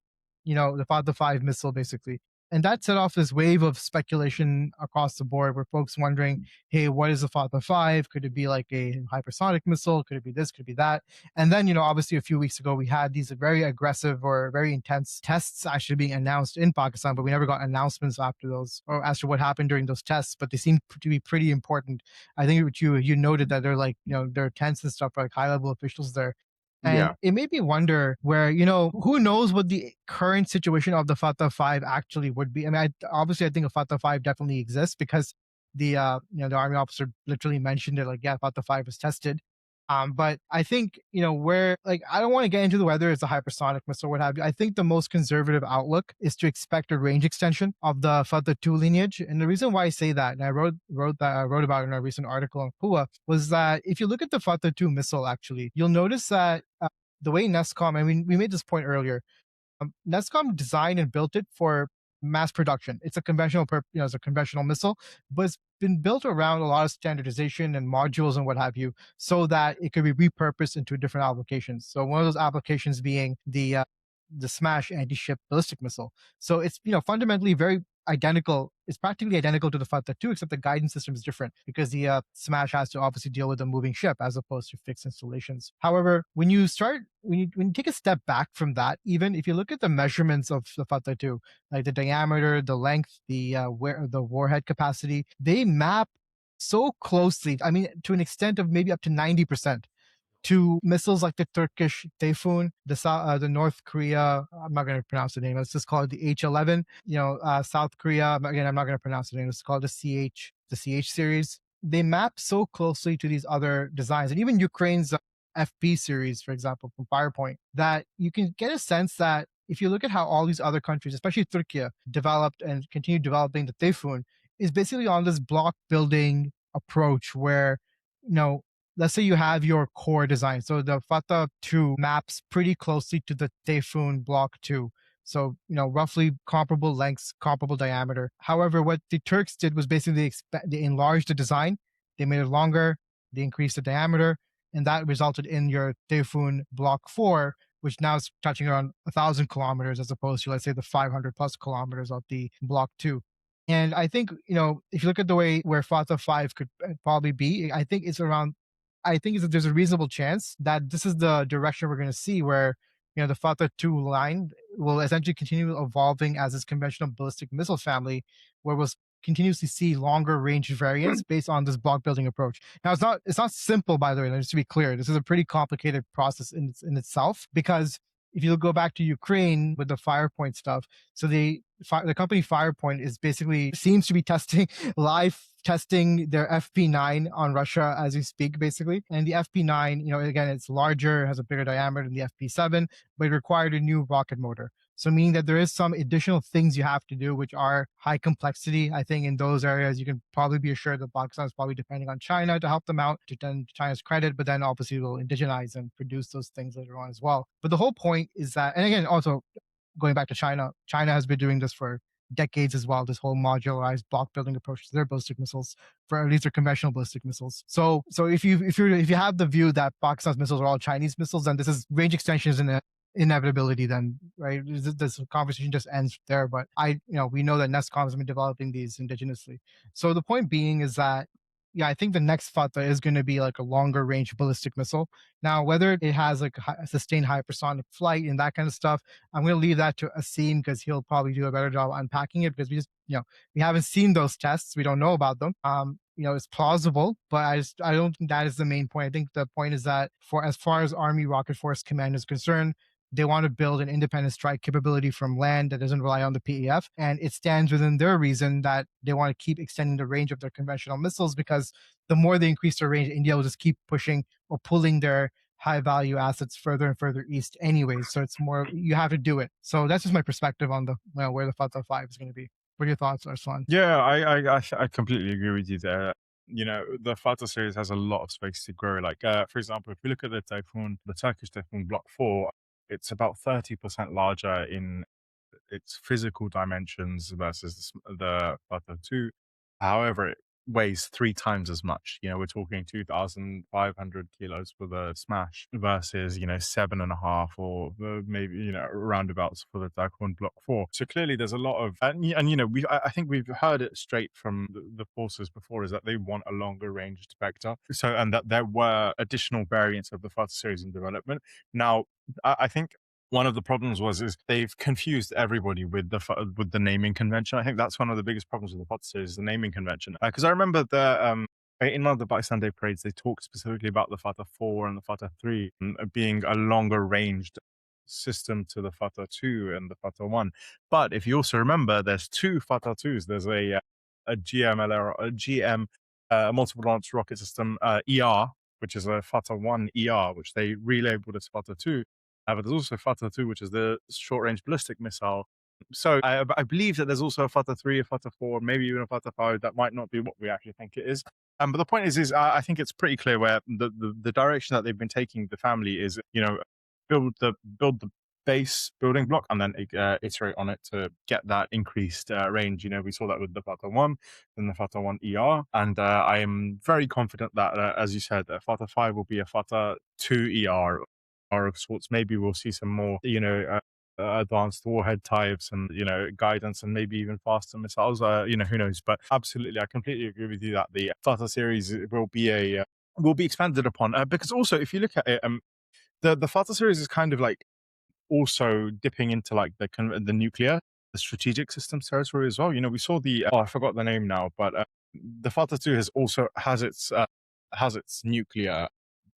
the Fatah 5 missile basically. And that set off this wave of speculation across the board where folks wondering, hey, what is the Fatah 5? Could it be like a hypersonic missile? Could it be this? Could it be that? And then, obviously a few weeks ago, we had these very aggressive or very intense tests actually being announced in Pakistan, but we never got announcements after those or as to what happened during those tests, but they seem to be pretty important. I think what you noted that they're like, they're tense and stuff for like high level officials there. And it made me wonder where, who knows what the current situation of the Fatah 5 actually would be. I mean, obviously, I think a Fatah 5 definitely exists because the Army officer literally mentioned it, like, yeah, Fatah 5 was tested. But I think, where, like, I don't want to get into whether it's a hypersonic missile or what have you. I think the most conservative outlook is to expect a range extension of the Fatah 2 lineage. And the reason why I say that, and I wrote about it in a recent article on KUA, was that if you look at the Fatah 2 missile, actually, you'll notice that the way NESCOM, I mean, we made this point earlier, NESCOM designed and built it for mass production. It's a conventional, it's a conventional missile, but it's been built around a lot of standardization and modules and what have you, so that it could be repurposed into different applications. So one of those applications being the Smash anti-ship ballistic missile. So it's fundamentally very identical. It's practically identical to the Fatah 2, except the guidance system is different because the Smash has to obviously deal with a moving ship as opposed to fixed installations. However, when you take a step back from that, even if you look at the measurements of the Fatah 2, like the diameter, the length, the warhead capacity, they map so closely. I mean, to an extent of maybe up to 90% to missiles like the Turkish Typhoon, the North Korea. I'm not going to pronounce the name. Let's just call it the H-11. South Korea. Again, I'm not going to pronounce the name. Let's call it the CH series. They map so closely to these other designs, and even Ukraine's FP series, for example, from Firepoint, that you can get a sense that if you look at how all these other countries, especially Turkey, developed and continue developing the Typhoon, is basically on this block building approach where, you know, let's say you have your core design. So the Fatah 2 maps pretty closely to the Typhoon Block 2. So, roughly comparable lengths, comparable diameter. However, what the Turks did was basically they enlarged the design, they made it longer, they increased the diameter, and that resulted in your Typhoon Block 4, which now is touching around 1,000 kilometers as opposed to, let's say, the 500 plus kilometers of the Block 2. And I think, if you look at the way where Fatah 5 could probably be, I think there's a reasonable chance that this is the direction we're going to see where, the Fatah 2 line will essentially continue evolving as this conventional ballistic missile family, where we'll continuously see longer range variants based on this block building approach. Now, it's not simple, by the way, just to be clear. This is a pretty complicated process in itself, because if you go back to Ukraine with the Firepoint stuff, so the company Firepoint seems to be live testing their FP9 on Russia as we speak, basically. And the FP9, again, it's larger, has a bigger diameter than the FP7, but it required a new rocket motor. So meaning that there is some additional things you have to do, which are high complexity. I think in those areas, you can probably be assured that Pakistan is probably depending on China to help them out, to China's credit, but then obviously will indigenize and produce those things later on as well. But the whole point is that, and again, also going back to China has been doing this for decades as well, this whole modularized block building approach to their ballistic missiles, for at least their conventional ballistic missiles. So if you have the view that Pakistan's missiles are all Chinese missiles, then this is range extension is an inevitability then, right? This conversation just ends there. But we know that NESCOM has been developing these indigenously. So the point being is that, yeah, I think the next Fatah is going to be like a longer range ballistic missile. Now, whether it has like a sustained hypersonic flight and that kind of stuff, I'm going to leave that to Asim, because he'll probably do a better job unpacking it, because we haven't seen those tests. We don't know about them. It's plausible, but I don't think that is the main point. I think the point is that as far as Army Rocket Force Command is concerned, they want to build an independent strike capability from land that doesn't rely on the PAF. And it stands within their reason that they want to keep extending the range of their conventional missiles, because the more they increase their range, India will just keep pushing or pulling their high value assets further and further east anyways. So it's more, you have to do it. So that's just my perspective on the where the Fatah 5 is going to be. What are your thoughts, Arslan? Yeah, I completely agree with you there. The Fatah series has a lot of space to grow. Like, for example, if we look at the Typhoon, the Turkish Typhoon Block 4, it's about 30% larger in its physical dimensions versus the Fatah 2. However, it weighs 3 times as much. We're talking 2,500 kilos for the Smash versus, 7.5 or maybe, roundabouts for the Typhoon Block 4. So clearly there's a lot of, I think we've heard it straight from the forces before, is that they want a longer ranged vector. So, and that there were additional variants of the Fatah series in development. Now, I think one of the problems is they've confused everybody with the naming convention. I think that's one of the biggest problems with the Fatah series, the naming convention. Because I remember in one of the Pakistan Day parades, they talked specifically about the Fatah 4 and the Fatah 3 being a longer ranged system to the Fatah 2 and the Fatah 1. But if you also remember, there's 2 Fatah 2s. There's a GM multiple launch rocket system ER, which is a Fatah 1 ER, which they relabeled as Fatah 2. But there's also Fatah 2, which is the short-range ballistic missile. So I believe that there's also a Fatah 3, a Fatah 4, maybe even a Fatah 5. That might not be what we actually think it is. But the point is I think it's pretty clear where the direction that they've been taking the family is, build the base building block and then iterate on it to get that increased range. We saw that with the Fatah 1 and the Fatah 1 ER. And I am very confident that, as you said, Fatah 5 will be a Fatah 2 ER of sorts. Maybe we'll see some more, advanced warhead types and, guidance and maybe even faster missiles. Who knows? But absolutely, I completely agree with you that the Fatah series will be expanded upon, because also if you look at it, the Fatah series is kind of like also dipping into like the nuclear, the strategic systems territory as well. We saw I forgot the name now, but the Fatah 2 has its nuclear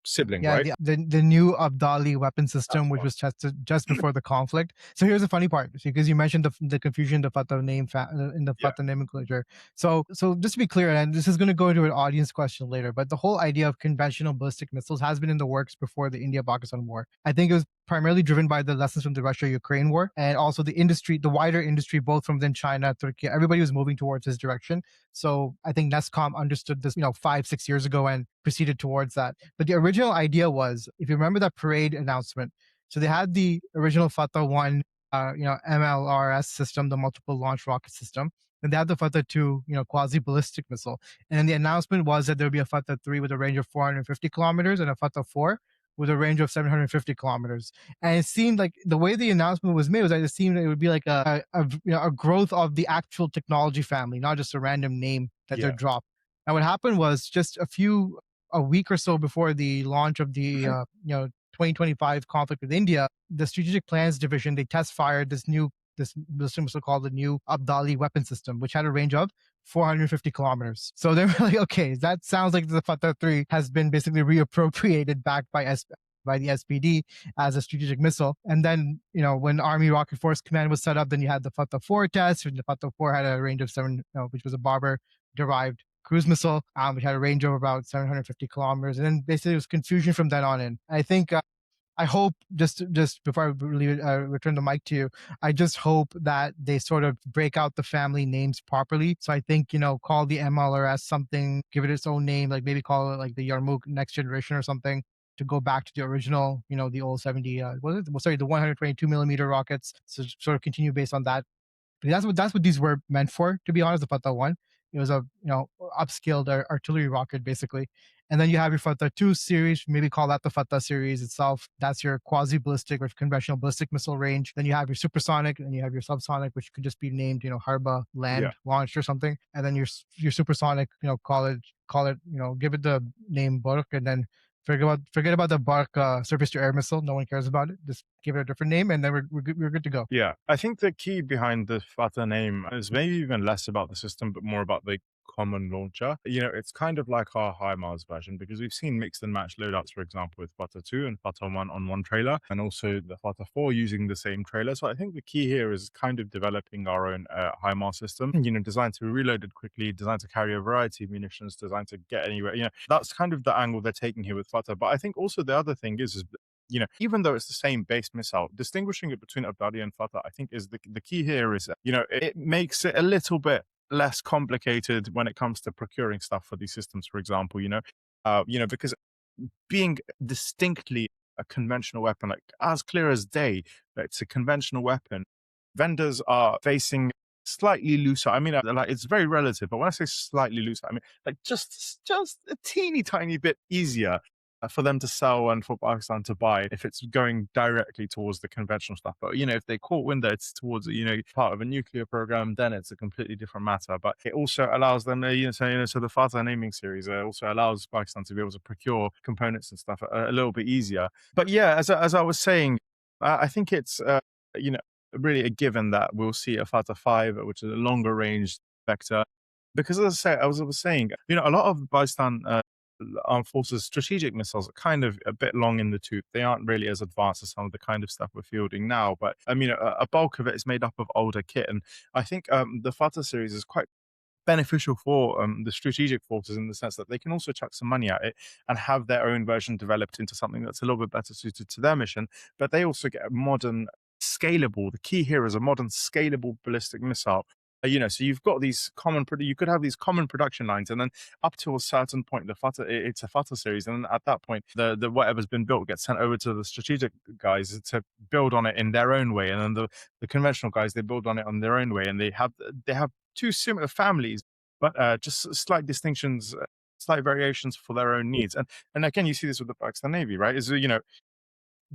sibling, Yeah, right? the new Abdali weapon system, which was tested just before the conflict. So here's the funny part, because you mentioned the confusion the Fatah name in the Yeah. Fatah nomenclature. So just to be clear, and this is going to go into an audience question later, but the whole idea of conventional ballistic missiles has been in the works before the India-Pakistan war. I think it was primarily driven by the lessons from the Russia-Ukraine war, and also the industry, the wider industry, both from within China, Turkey. Everybody was moving towards this direction. So I think NESCOM understood this, 5-6 years ago and proceeded towards that. But the original idea was, if you remember that parade announcement, so they had the original Fatah 1, MLRS system, the multiple launch rocket system. And they had the Fatah 2, quasi-ballistic missile. And then the announcement was that there would be a Fatah 3 with a range of 450 kilometers and a Fatah 4 with a range of 750 kilometers. And it seemed like the way the announcement was made was that it seemed it would be like a growth of the actual technology family, not just a random name that they're dropped. And what happened was just a week or so before the launch of the 2025 conflict with India, the Strategic Plans Division, they test fired this ballistic missile called the new Abdali weapon system, which had a range of 450 kilometers. So they were like, okay, that sounds like the Fatah 3 has been basically reappropriated back by the SPD as a strategic missile. And then, when Army Rocket Force Command was set up, then you had the Fatah 4 test, and the Fatah 4 had a range of which was a Barber derived cruise missile, which had a range of about 750 kilometers. And then basically it was confusion from then on in. I think I hope, just before I return the mic to you, I just hope that they sort of break out the family names properly. So I think, call the MLRS something, give it its own name, like maybe call it like the Yarmook Next Generation or something, to go back to the original, the old 70, the 122 millimeter rockets. So sort of continue based on that. That's what these were meant for, to be honest. The Fatah 1, it was a upscaled artillery rocket basically. And then you have your Fatah 2 series, maybe call that the Fatah series itself. That's your quasi ballistic or conventional ballistic missile range. Then you have your supersonic, and you have your subsonic, which could just be named Harba land launched or something. And then your supersonic, call it give it the name Burq, and then forget about the Burq surface to air missile. No one cares about it. Just give it a different name, and then we're good to go. Yeah, I think the key behind the Fatah name is maybe even less about the system, but more about the common launcher. It's kind of like our HIMARS version, because we've seen mixed and matched loadouts, for example, with Fatah 2 and Fatah 1 on one trailer, and also the Fatah 4 using the same trailer. So I think the key here is kind of developing our own HIMARS system, designed to be reloaded quickly, designed to carry a variety of munitions, designed to get anywhere. That's kind of the angle they're taking here with Fatah. But I think also the other thing is even though it's the same base missile, distinguishing it between Abdali and Fatah, I think is the key here is, it makes it a little bit less complicated when it comes to procuring stuff for these systems, for example, because being distinctly a conventional weapon, like as clear as day, that it's a conventional weapon, vendors are facing slightly looser. I mean, like it's very relative, but when I say slightly looser, I mean like just a teeny tiny bit easier for them to sell and for Pakistan to buy if it's going directly towards the conventional stuff. But, if they caught wind that it's towards, part of a nuclear program, then it's a completely different matter. But it also allows them, so the Fatah naming series also allows Pakistan to be able to procure components and stuff a little bit easier. But yeah, as I was saying, I think it's, really a given that we'll see a Fatah 5, which is a longer range vector. Because as I was saying, a lot of Pakistan armed forces strategic missiles are kind of a bit long in the tooth. They aren't really as advanced as some of the kind of stuff we're fielding now, but I mean a bulk of it is made up of older kit, and I think the Fatah series is quite beneficial for the strategic forces in the sense that they can also chuck some money at it and have their own version developed into something that's a little bit better suited to their mission, but they also get a modern scalable, the key here is a modern scalable ballistic missile. So you've got these you could have these common production lines, and then up to a certain point, it's a Fatah series, and then at that point, the whatever's been built gets sent over to the strategic guys to build on it in their own way, and then the conventional guys, they build on it on their own way, and they have two similar families, but just slight distinctions, slight variations for their own needs. And again, you see this with the Pakistan Navy, right? Is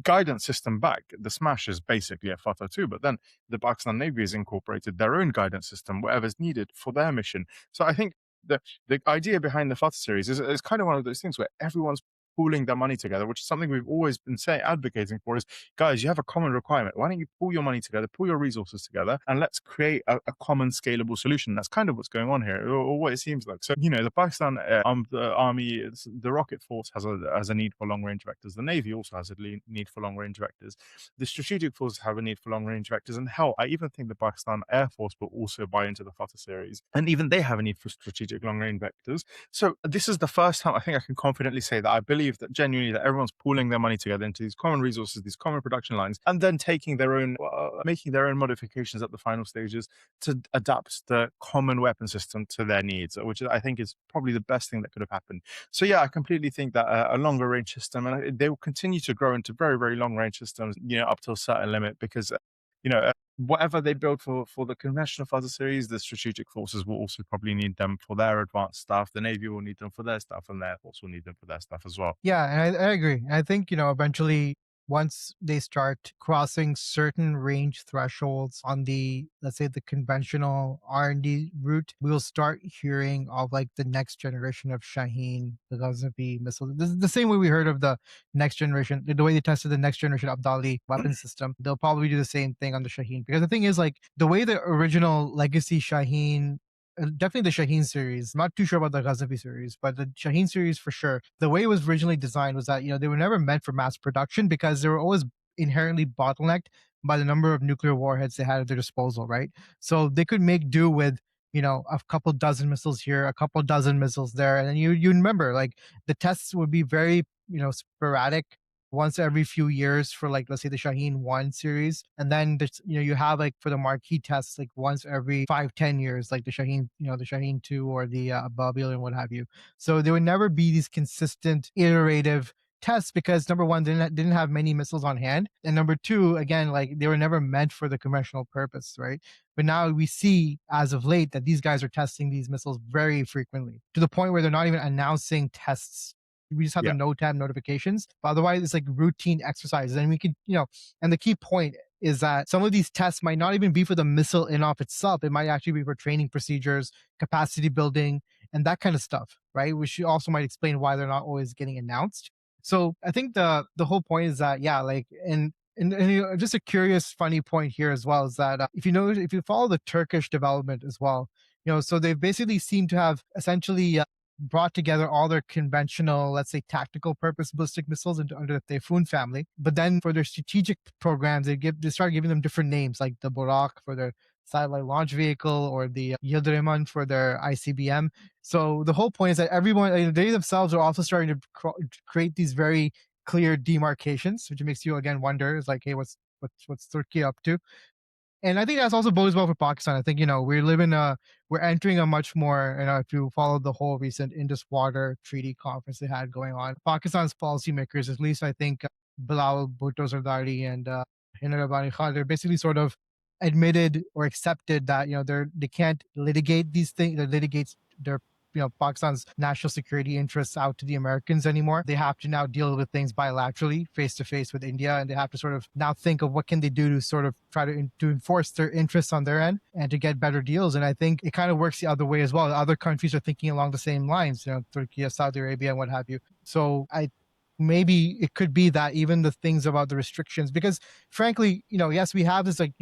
guidance system back. The Smash is basically a Fatah too, but then the Pakistan Navy has incorporated their own guidance system, whatever's needed for their mission. So I think the idea behind the Fatah series is kind of one of those things where everyone's pooling their money together, which is something we've always been advocating for. Is, guys, you have a common requirement. Why don't you pool your money together, pool your resources together, and let's create a common scalable solution? That's kind of what's going on here, or what it seems like. So, the Pakistan army, the rocket force has a need for long range vectors. The Navy also has a need for long range vectors. The strategic forces have a need for long range vectors. And hell, I even think the Pakistan Air Force will also buy into the Fatah series. And even they have a need for strategic long range vectors. So this is the first time I think I can confidently say that I believe that genuinely that everyone's pooling their money together into these common resources, these common production lines, and then taking their own, making their own modifications at the final stages to adapt the common weapon system to their needs, which I think is probably the best thing that could have happened. So yeah, I completely think that a longer range system, and they will continue to grow into very, very long range systems, up to a certain limit, because whatever they build for the conventional Fatah series, the strategic forces will also probably need them for their advanced stuff. The Navy will need them for their stuff, and the Air Force will need them for their stuff as well. Yeah, and I agree. I think, eventually once they start crossing certain range thresholds on the, let's say, the conventional R&D route, we'll start hearing of like the next generation of Shaheen, the Ghaznavi missile. This is the same way we heard of the next generation, the way they tested the next generation Abdali weapon system. They'll probably do the same thing on the Shaheen, because the thing is, like, the way the original legacy Shaheen, definitely the Shaheen series. I'm not too sure about the Ghaznavi series, but the Shaheen series for sure. The way it was originally designed was that, they were never meant for mass production because they were always inherently bottlenecked by the number of nuclear warheads they had at their disposal, right? So they could make do with, a couple dozen missiles here, a couple dozen missiles there. And then you remember, like, the tests would be very, sporadic, once every few years for, like, let's say the Shaheen 1 series. And then there's, you have, like, for the marquee tests, like once every 5-10 years, like the Shaheen, the Shaheen 2 or the Ababil and what have you. So there would never be these consistent iterative tests because, number one, they didn't have many missiles on hand, and number two, again, like, they were never meant for the conventional purpose, right? But now we see as of late that these guys are testing these missiles very frequently, to the point where they're not even announcing tests. We just have the NOTAM notifications, but otherwise it's like routine exercises. And we can, and the key point is that some of these tests might not even be for the missile in off itself. It might actually be for training procedures, capacity building, and that kind of stuff, right? Which also might explain why they're not always getting announced. So I think the whole point is that, yeah, like, and just a curious, funny point here as well is that if you follow the Turkish development as well, so they basically seem to have essentially brought together all their conventional, let's say, tactical purpose ballistic missiles under the Typhoon family. But then for their strategic programs, they start giving them different names, like the Borak for their satellite launch vehicle, or the Yildirim for their ICBM. So the whole point is that everyone, they themselves are also starting to create these very clear demarcations, which makes you again wonder, is like, hey, what's Turkey up to? And I think that's also bodes well for Pakistan. I think, we're entering a much more, if you follow the whole recent Indus Water Treaty Conference they had going on, Pakistan's policymakers, at least I think Bilal Bhutto Zardari and Hinder Rabbani Khan, they're basically sort of admitted or accepted that, they can't litigate these things, litigate their Pakistan's national security interests out to the Americans anymore. They have to now deal with things bilaterally, face to face with India, and they have to sort of now think of what can they do to sort of try to enforce their interests on their end and to get better deals. And I think it kind of works the other way as well. Other countries are thinking along the same lines, Turkey, Saudi Arabia, and what have you. So maybe it could be that even the things about the restrictions, because frankly, yes, we have this, like,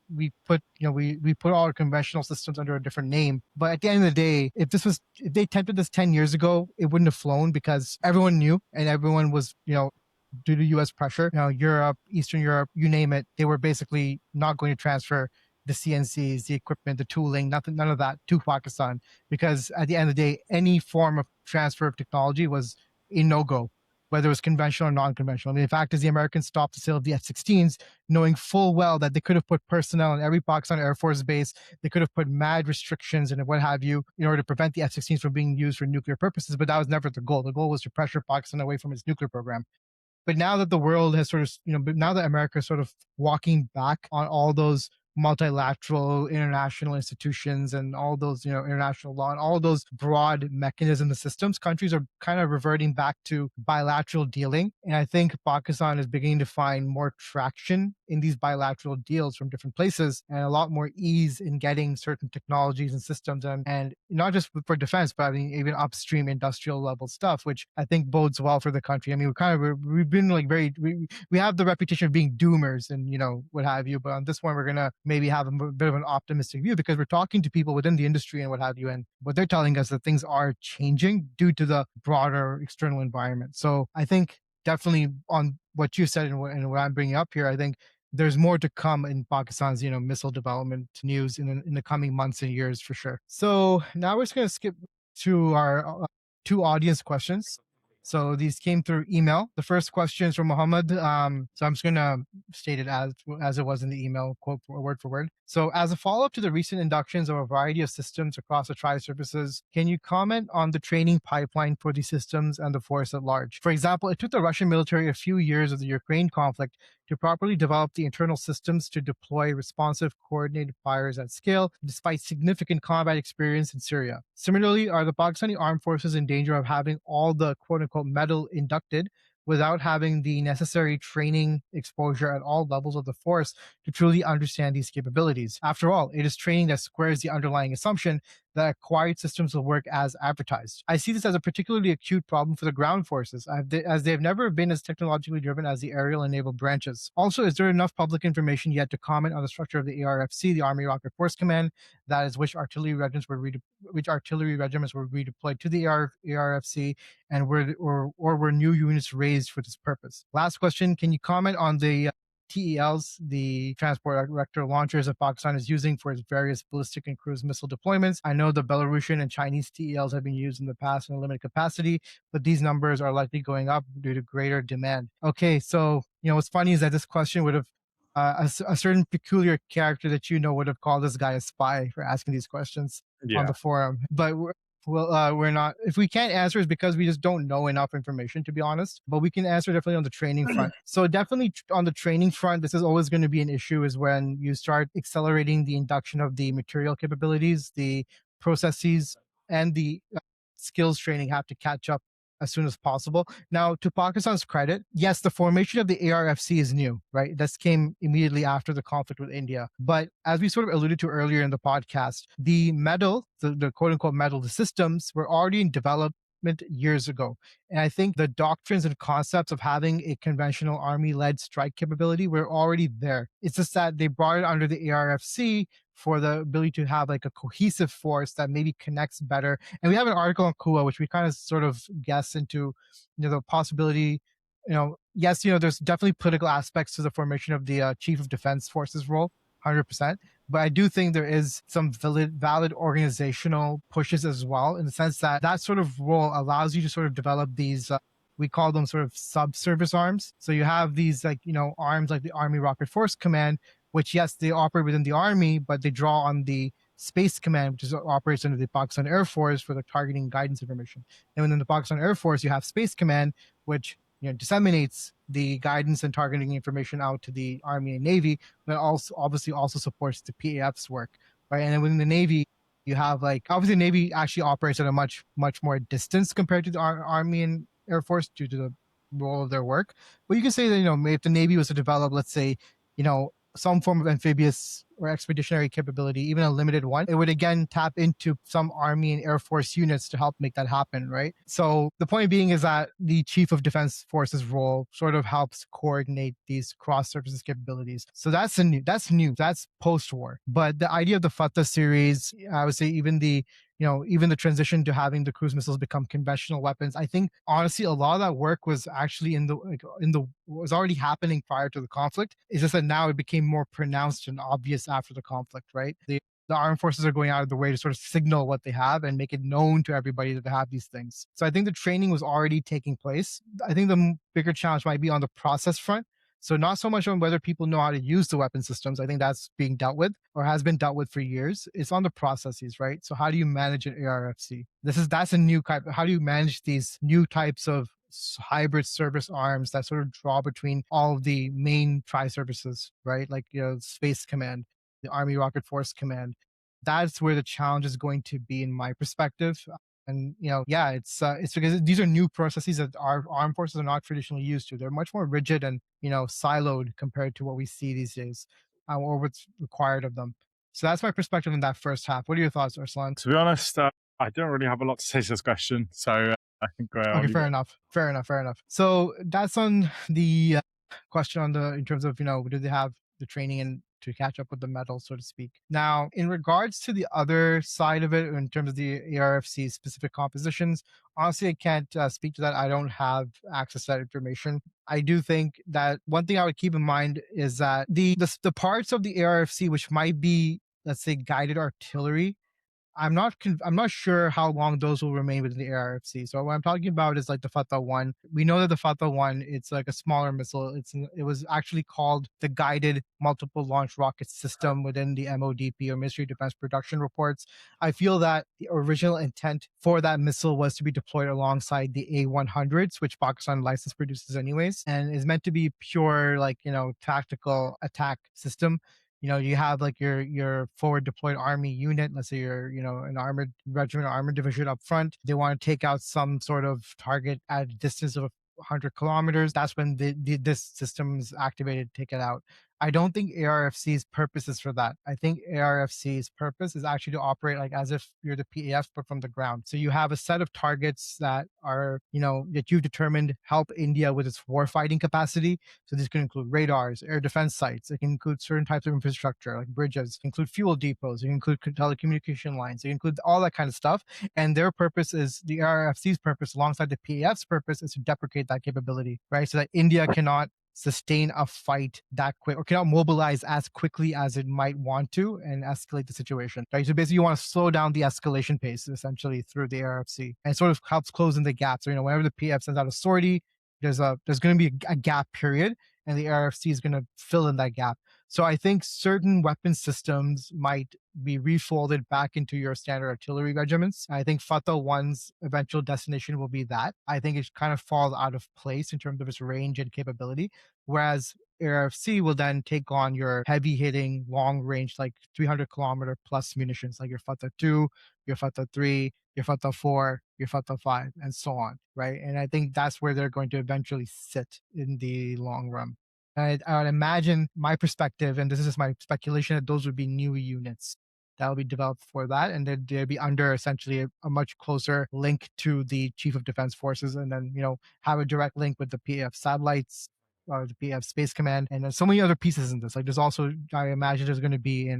we put all our conventional systems under a different name, but at the end of the day, if they attempted this 10 years ago, it wouldn't have flown, because everyone knew, and everyone was, due to US pressure, Europe, Eastern Europe, you name it, they were basically not going to transfer the CNCs, the equipment, the tooling, none of that to Pakistan, because at the end of the day, any form of transfer of technology was a no-go, whether it was conventional or non-conventional. I mean, the fact is, the Americans stopped the sale of the F-16s, knowing full well that they could have put personnel in every Pakistan Air Force base. They could have put mad restrictions and what have you in order to prevent the F-16s from being used for nuclear purposes, but that was never the goal. The goal was to pressure Pakistan away from its nuclear program. But now that the world has sort of, now that America is sort of walking back on all those multilateral international institutions and all those, international law and all those broad mechanisms and systems, countries are kind of reverting back to bilateral dealing. And I think Pakistan is beginning to find more traction in these bilateral deals from different places and a lot more ease in getting certain technologies and systems, and not just for defense, but I mean even upstream industrial level stuff, which I think bodes well for the country. I mean, we've been like we have the reputation of being doomers and what have you, but on this one we're gonna maybe have a bit of an optimistic view because we're talking to people within the industry and what have you, and what they're telling us that things are changing due to the broader external environment. So I think definitely on what you said and what I'm bringing up here, I think there's more to come in Pakistan's missile development news in the coming months and years for sure. So now we're just going to skip to our two audience questions. So these came through email. The first question is from Muhammad. So I'm just going to state it as it was in the email, quote word for word. So as a follow-up to the recent inductions of a variety of systems across the tri-surfaces, can you comment on the training pipeline for these systems and the force at large? For example, it took the Russian military a few years of the Ukraine conflict to properly develop the internal systems to deploy responsive coordinated fires at scale, despite significant combat experience in Syria. Similarly, are the Pakistani armed forces in danger of having all the quote-unquote metal inducted without having the necessary training exposure at all levels of the force to truly understand these capabilities? After all, it is training that squares the underlying assumption that acquired systems will work as advertised. I see this as a particularly acute problem for the ground forces, as they have never been as technologically driven as the aerial and naval branches. Also, is there enough public information yet to comment on the structure of the ARFC, the Army Rocket Force Command, that is which artillery regiments were redeployed to the ARFC, and were new units raised for this purpose? Last question, can you comment on the TELs, the transport erector launchers that Pakistan is using for its various ballistic and cruise missile deployments? I know the Belarusian and Chinese TELs have been used in the past in a limited capacity, but these numbers are likely going up due to greater demand. Okay, so what's funny is that this question would have a certain peculiar character that would have called this guy a spy for asking these questions on the forum, but we're not. If we can't answer, it's because we just don't know enough information, to be honest. But we can answer definitely on the training front. So definitely on the training front, this is always going to be an issue, is when you start accelerating the induction of the material capabilities, the processes, and the skills training have to catch up as soon as possible. Now, to Pakistan's credit, yes, the formation of the ARFC is new, right? This came immediately after the conflict with India. But as we sort of alluded to earlier in the podcast, the metal, the quote unquote metal, the systems were already in development years ago. And I think the doctrines and concepts of having a conventional army-led strike capability were already there. It's just that they brought it under the ARFC for the ability to have like a cohesive force that maybe connects better. And we have an article on KUA, which we kind of sort of guess into, the possibility, yes, there's definitely political aspects to the formation of the Chief of Defense Forces role, 100%. But I do think there is some valid organizational pushes as well, in the sense that that sort of role allows you to sort of develop these, we call them sort of sub-service arms. So you have these arms like the Army Rocket Force Command, which, yes, they operate within the army, but they draw on the Space Command, which operates under the Pakistan Air Force for the targeting guidance information. And within the Pakistan Air Force, you have Space Command, which disseminates the guidance and targeting information out to the Army and Navy, but also obviously also supports the PAF's work, right? And then within the Navy, you have obviously the Navy actually operates at a much more distance compared to the Army and Air Force due to the role of their work. But you can say that if the Navy was to develop, let's say, some form of amphibious or expeditionary capability, even a limited one, it would again tap into some Army and Air Force units to help make that happen, right? So the point being is that the Chief of Defense Forces role sort of helps coordinate these cross-services capabilities. So that's new, that's post-war. But the idea of the Fatah series, I would say even the transition to having the cruise missiles become conventional weapons, I think honestly a lot of that work was actually was already happening prior to the conflict. It's just that now it became more pronounced and obvious after the conflict, right? The armed forces are going out of the way to sort of signal what they have and make it known to everybody that they have these things. So I think the training was already taking place. I think the bigger challenge might be on the process front. So not so much on whether people know how to use the weapon systems. I think that's being dealt with or has been dealt with for years. It's on the processes, right? So how do you manage an ARFC? That's a new type. How do you manage these new types of hybrid service arms that sort of draw between all of the main tri-services, right? Like, Space Command, the Army Rocket Force Command. That's where the challenge is going to be, in my perspective. And yeah, it's because these are new processes that our armed forces are not traditionally used to. They're much more rigid and siloed compared to what we see these days, or what's required of them. So that's my perspective in that first half. What are your thoughts, Arslan? To be honest, I don't really have a lot to say to this question, so I think I'll Okay, leave it. fair enough. So that's on the question on the in terms of do they have the training and to catch up with the medal, so to speak. Now, in regards to the other side of it, in terms of the ARFC specific compositions, honestly, I can't speak to that. I don't have access to that information. I do think that one thing I would keep in mind is that the parts of the ARFC which might be, let's say, guided artillery, I'm not sure how long those will remain within the ARFC. So what I'm talking about is like the Fatah 1. We know that the Fatah 1, it's like a smaller missile. It was actually called the Guided Multiple Launch Rocket System within the MODP, or Ministry of Defense production reports. I feel that the original intent for that missile was to be deployed alongside the A100s, which Pakistan license produces anyways, and is meant to be pure tactical attack system. You have like your forward deployed army unit, let's say you're an armored regiment or armored division up front. They want to take out some sort of target at a distance of 100 kilometers. That's when this system is activated to take it out. I don't think ARFC's purpose is for that. I think ARFC's purpose is actually to operate like as if you're the PAF, but from the ground. So you have a set of targets that are, that you've determined help India with its warfighting capacity. So this can include radars, air defense sites. It can include certain types of infrastructure like bridges, it can include fuel depots, it can include telecommunication lines, it can include all that kind of stuff. And their purpose is, the ARFC's purpose alongside the PAF's purpose, is to deprecate that capability, right? So that India cannot sustain a fight that quick, or cannot mobilize as quickly as it might want to and escalate the situation, right? So basically you want to slow down the escalation pace essentially through the ARFC, and it sort of helps close in the gap. So whenever the PF sends out a sortie, there's going to be a gap period, and the ARFC is going to fill in that gap. So I think certain weapon systems might be refolded back into your standard artillery regiments. I think Fatah 1's eventual destination will be that. I think it kind of falls out of place in terms of its range and capability, whereas ARFC will then take on your heavy hitting, long range, like 300-kilometer plus munitions, like your Fatah 2, your Fatah 3, your Fatah 4, your Fatah 5, and so on, right? And I think that's where they're going to eventually sit in the long run. I would imagine, my perspective, and this is just my speculation, that those would be new units that will be developed for that, and they'd be under essentially a much closer link to the Chief of Defense Forces, and then have a direct link with the PAF satellites, or the PAF Space Command, and there's so many other pieces in this. Like there's also, I imagine there's going to be,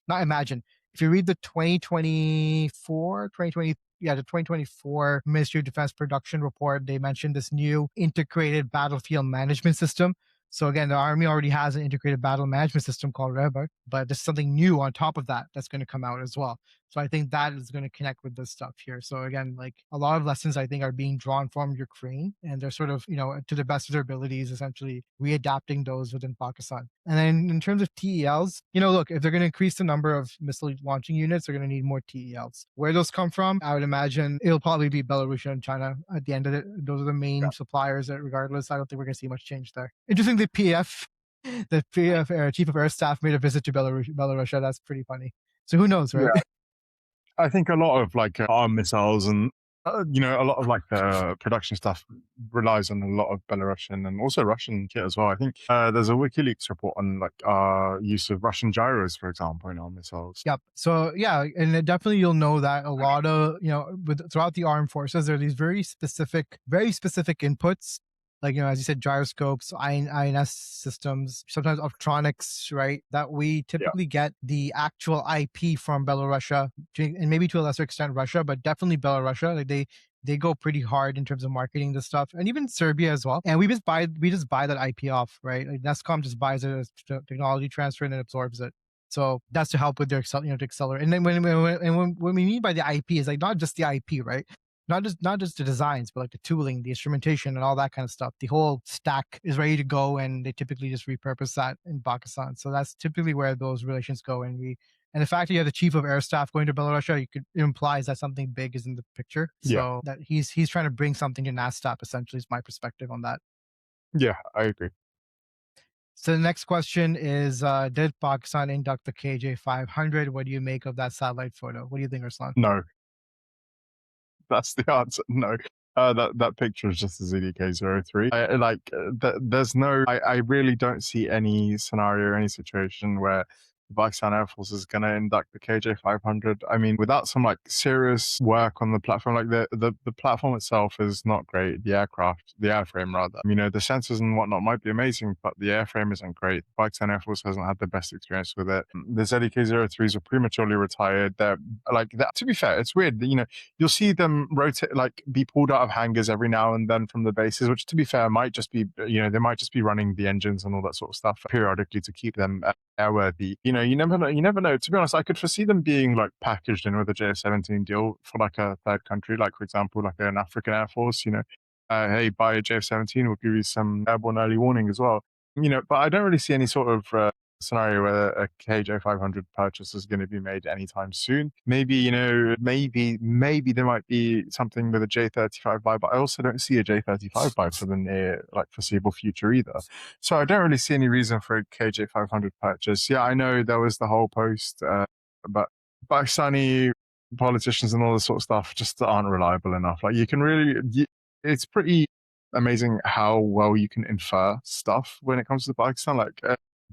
not imagine, if you read the 2024 Ministry of Defense production report, they mentioned this new integrated battlefield management system. So again, the Army already has an integrated battle management system called REBA, but there's something new on top of that that's going to come out as well. So I think that is going to connect with this stuff here. So again, like a lot of lessons I think are being drawn from Ukraine, and they're sort of, to the best of their abilities, essentially readapting those within Pakistan. And then in terms of TELs, look, if they're going to increase the number of missile launching units, they're going to need more TELs. Where those come from, I would imagine it'll probably be Belarus and China at the end of it. Those are the main suppliers, regardless. I don't think we're going to see much change there. Interesting, the PF Chief of Air Staff made a visit to Belarus. That's pretty funny. So who knows, right? Yeah. I think a lot of armed missiles and a lot of the production stuff relies on a lot of Belarusian and also Russian kit as well. I think there's a WikiLeaks report on use of Russian gyros, for example, in armed missiles. Yep. So yeah, and definitely you'll know that a lot of throughout the armed forces, there are these very specific inputs. Like, as you said, gyroscopes, INS systems, sometimes optronics, right? That we typically get the actual IP from Belarus, and maybe to a lesser extent Russia, but definitely Belarus. Like they go pretty hard in terms of marketing this stuff, and even Serbia as well. And we just buy that IP off, right? Like NESCOM just buys it as technology transfer and then absorbs it. So that's to help with their to accelerate. And then when we mean by the IP is like not just the IP, right? Not just the designs, but like the tooling, the instrumentation, and all that kind of stuff. The whole stack is ready to go, and they typically just repurpose that in Pakistan. So that's typically where those relations go. And the fact that you have the Chief of Air Staff going to Belarus, it implies that something big is in the picture. So that he's trying to bring something to NASTAP, essentially, is my perspective on that. Yeah, I agree. So the next question is, did Pakistan induct the KJ-500? What do you make of that satellite photo? What do you think, Arslan? No, that's the answer. No. That picture is just a ZDK-03. There's no, I really don't see any scenario, any situation where the Pakistan Air Force is going to induct the KJ-500. I mean, without some like serious work on the platform, like the platform itself is not great. The aircraft, the airframe rather, you know, the sensors and whatnot might be amazing, but the airframe isn't great. The Pakistan Air Force hasn't had the best experience with it. The ZDK-03s are prematurely retired. They're like that. To be fair, it's weird. You know, you'll see them rotate, like be pulled out of hangars every now and then from the bases, which to be fair might just be, you know, they might just be running the engines and all that sort of stuff periodically to keep them airworthy. You know, you never know. You never know. To be honest, I could foresee them being like packaged in with a JF-17 deal for like a third country, like for example, like an African Air Force. You know, hey, buy a JF-17, we'll give you some airborne early warning as well. You know, but I don't really see any sort of scenario where a KJ-500 purchase is going to be made anytime soon. Maybe, you know, maybe there might be something with a J-35 buy, but I also don't see a J-35 buy for the near, like, foreseeable future either. So I don't really see any reason for a KJ-500 purchase. Yeah, I know there was the whole post, but Pakistani politicians and all this sort of stuff just aren't reliable enough. Like, you can really, it's pretty amazing how well you can infer stuff when it comes to Pakistan. Like,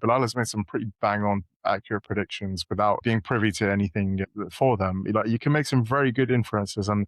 Bilal has made some pretty bang on accurate predictions without being privy to anything for them. Like, you can make some very good inferences, and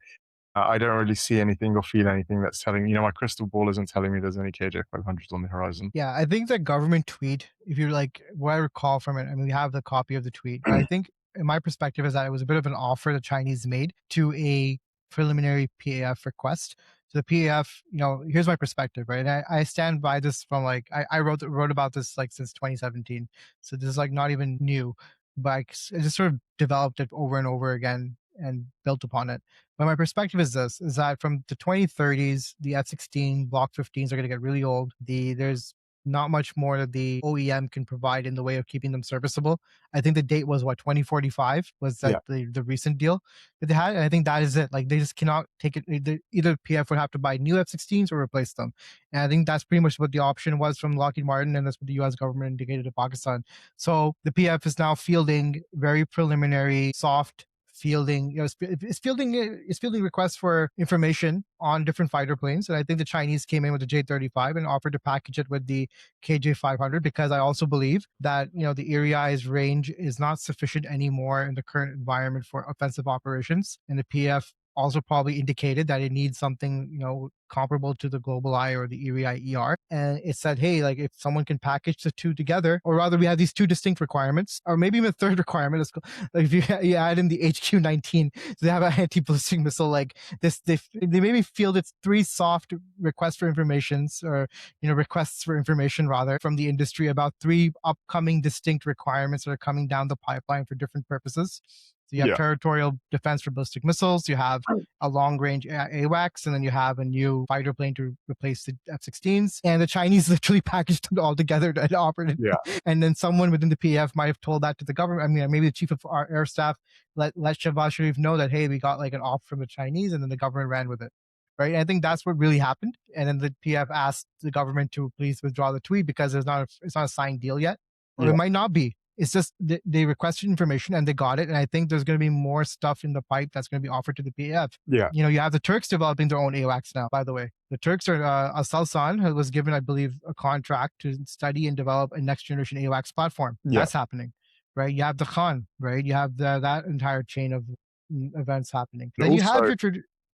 I don't really see anything or feel anything that's telling, you know, my crystal ball isn't telling me there's any KJ-500s on the horizon. Yeah, I think the government tweet, if you like, what I recall from it, I mean, we have the copy of the tweet, but I think in my perspective is that it was a bit of an offer the Chinese made to a preliminary PAF request. So the PAF, you know, here's my perspective, right? And I stand by this from like, I wrote about this like since 2017. So this is like not even new, but I just sort of developed it over and over again and built upon it. But my perspective is this, is that from the 2030s, the F-16 Block 15s are going to get really old. There's not much more that the OEM can provide in the way of keeping them serviceable. I think the date was what, 2045 was that the recent deal that they had. And I think that is it. Like they just cannot take it. Either PF would have to buy new F-16s or replace them. And I think that's pretty much what the option was from Lockheed Martin. And that's what the US government indicated to Pakistan. So the PF is now fielding very preliminary, soft fielding, you know, it's fielding requests for information on different fighter planes. And I think the Chinese came in with the J-35 and offered to package it with the KJ-500, because I also believe that, you know, the Area-I's range is not sufficient anymore in the current environment for offensive operations. And the PF also probably indicated that it needs something, you know, comparable to the Global Eye or the Erie ER. And it said, hey, like if someone can package the two together, or rather we have these two distinct requirements, or maybe even a third requirement, like if you add in the HQ-19, so they have an anti-ballistic missile like this, they maybe fielded three soft requests for informations, or, you know, requests for information rather, from the industry about three upcoming distinct requirements that are coming down the pipeline for different purposes. So you have territorial defense for ballistic missiles, you have a long-range AWACS, and then you have a new fighter plane to replace the F-16s. And the Chinese literally packaged it all together and offered it. Yeah. And then someone within the PF might have told that to the government. I mean, maybe the chief of our air staff let Shehbaz Sharif know that, hey, we got like an offer from the Chinese, and then the government ran with it. Right. And I think that's what really happened. And then the PF asked the government to please withdraw the tweet because it's not a signed deal yet, or it might not be. It's just they requested information and they got it. And I think there's going to be more stuff in the pipe that's going to be offered to the PF. Yeah. You know, you have the Turks developing their own AWACS now, by the way. The Turks are, Aselsan, who was given, I believe, a contract to study and develop a next generation AWACS platform. That's happening, right? You have the Kaan, right? You have that entire chain of events happening. Then you have your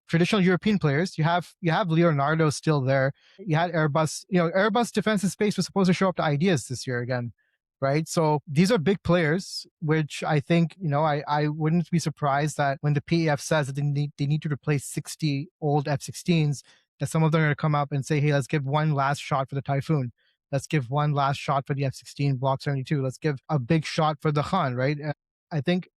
traditional European players. You have Leonardo still there. You had Airbus. You know, Airbus Defense and Space was supposed to show up to Ideas this year again, right? So these are big players, which I think, you know, I wouldn't be surprised that when the PEF says that they need to replace 60 old F-16s, that some of them are going to come up and say, hey, let's give one last shot for the Typhoon. Let's give one last shot for the F-16 Block 72. Let's give a big shot for the Kaan, right? I think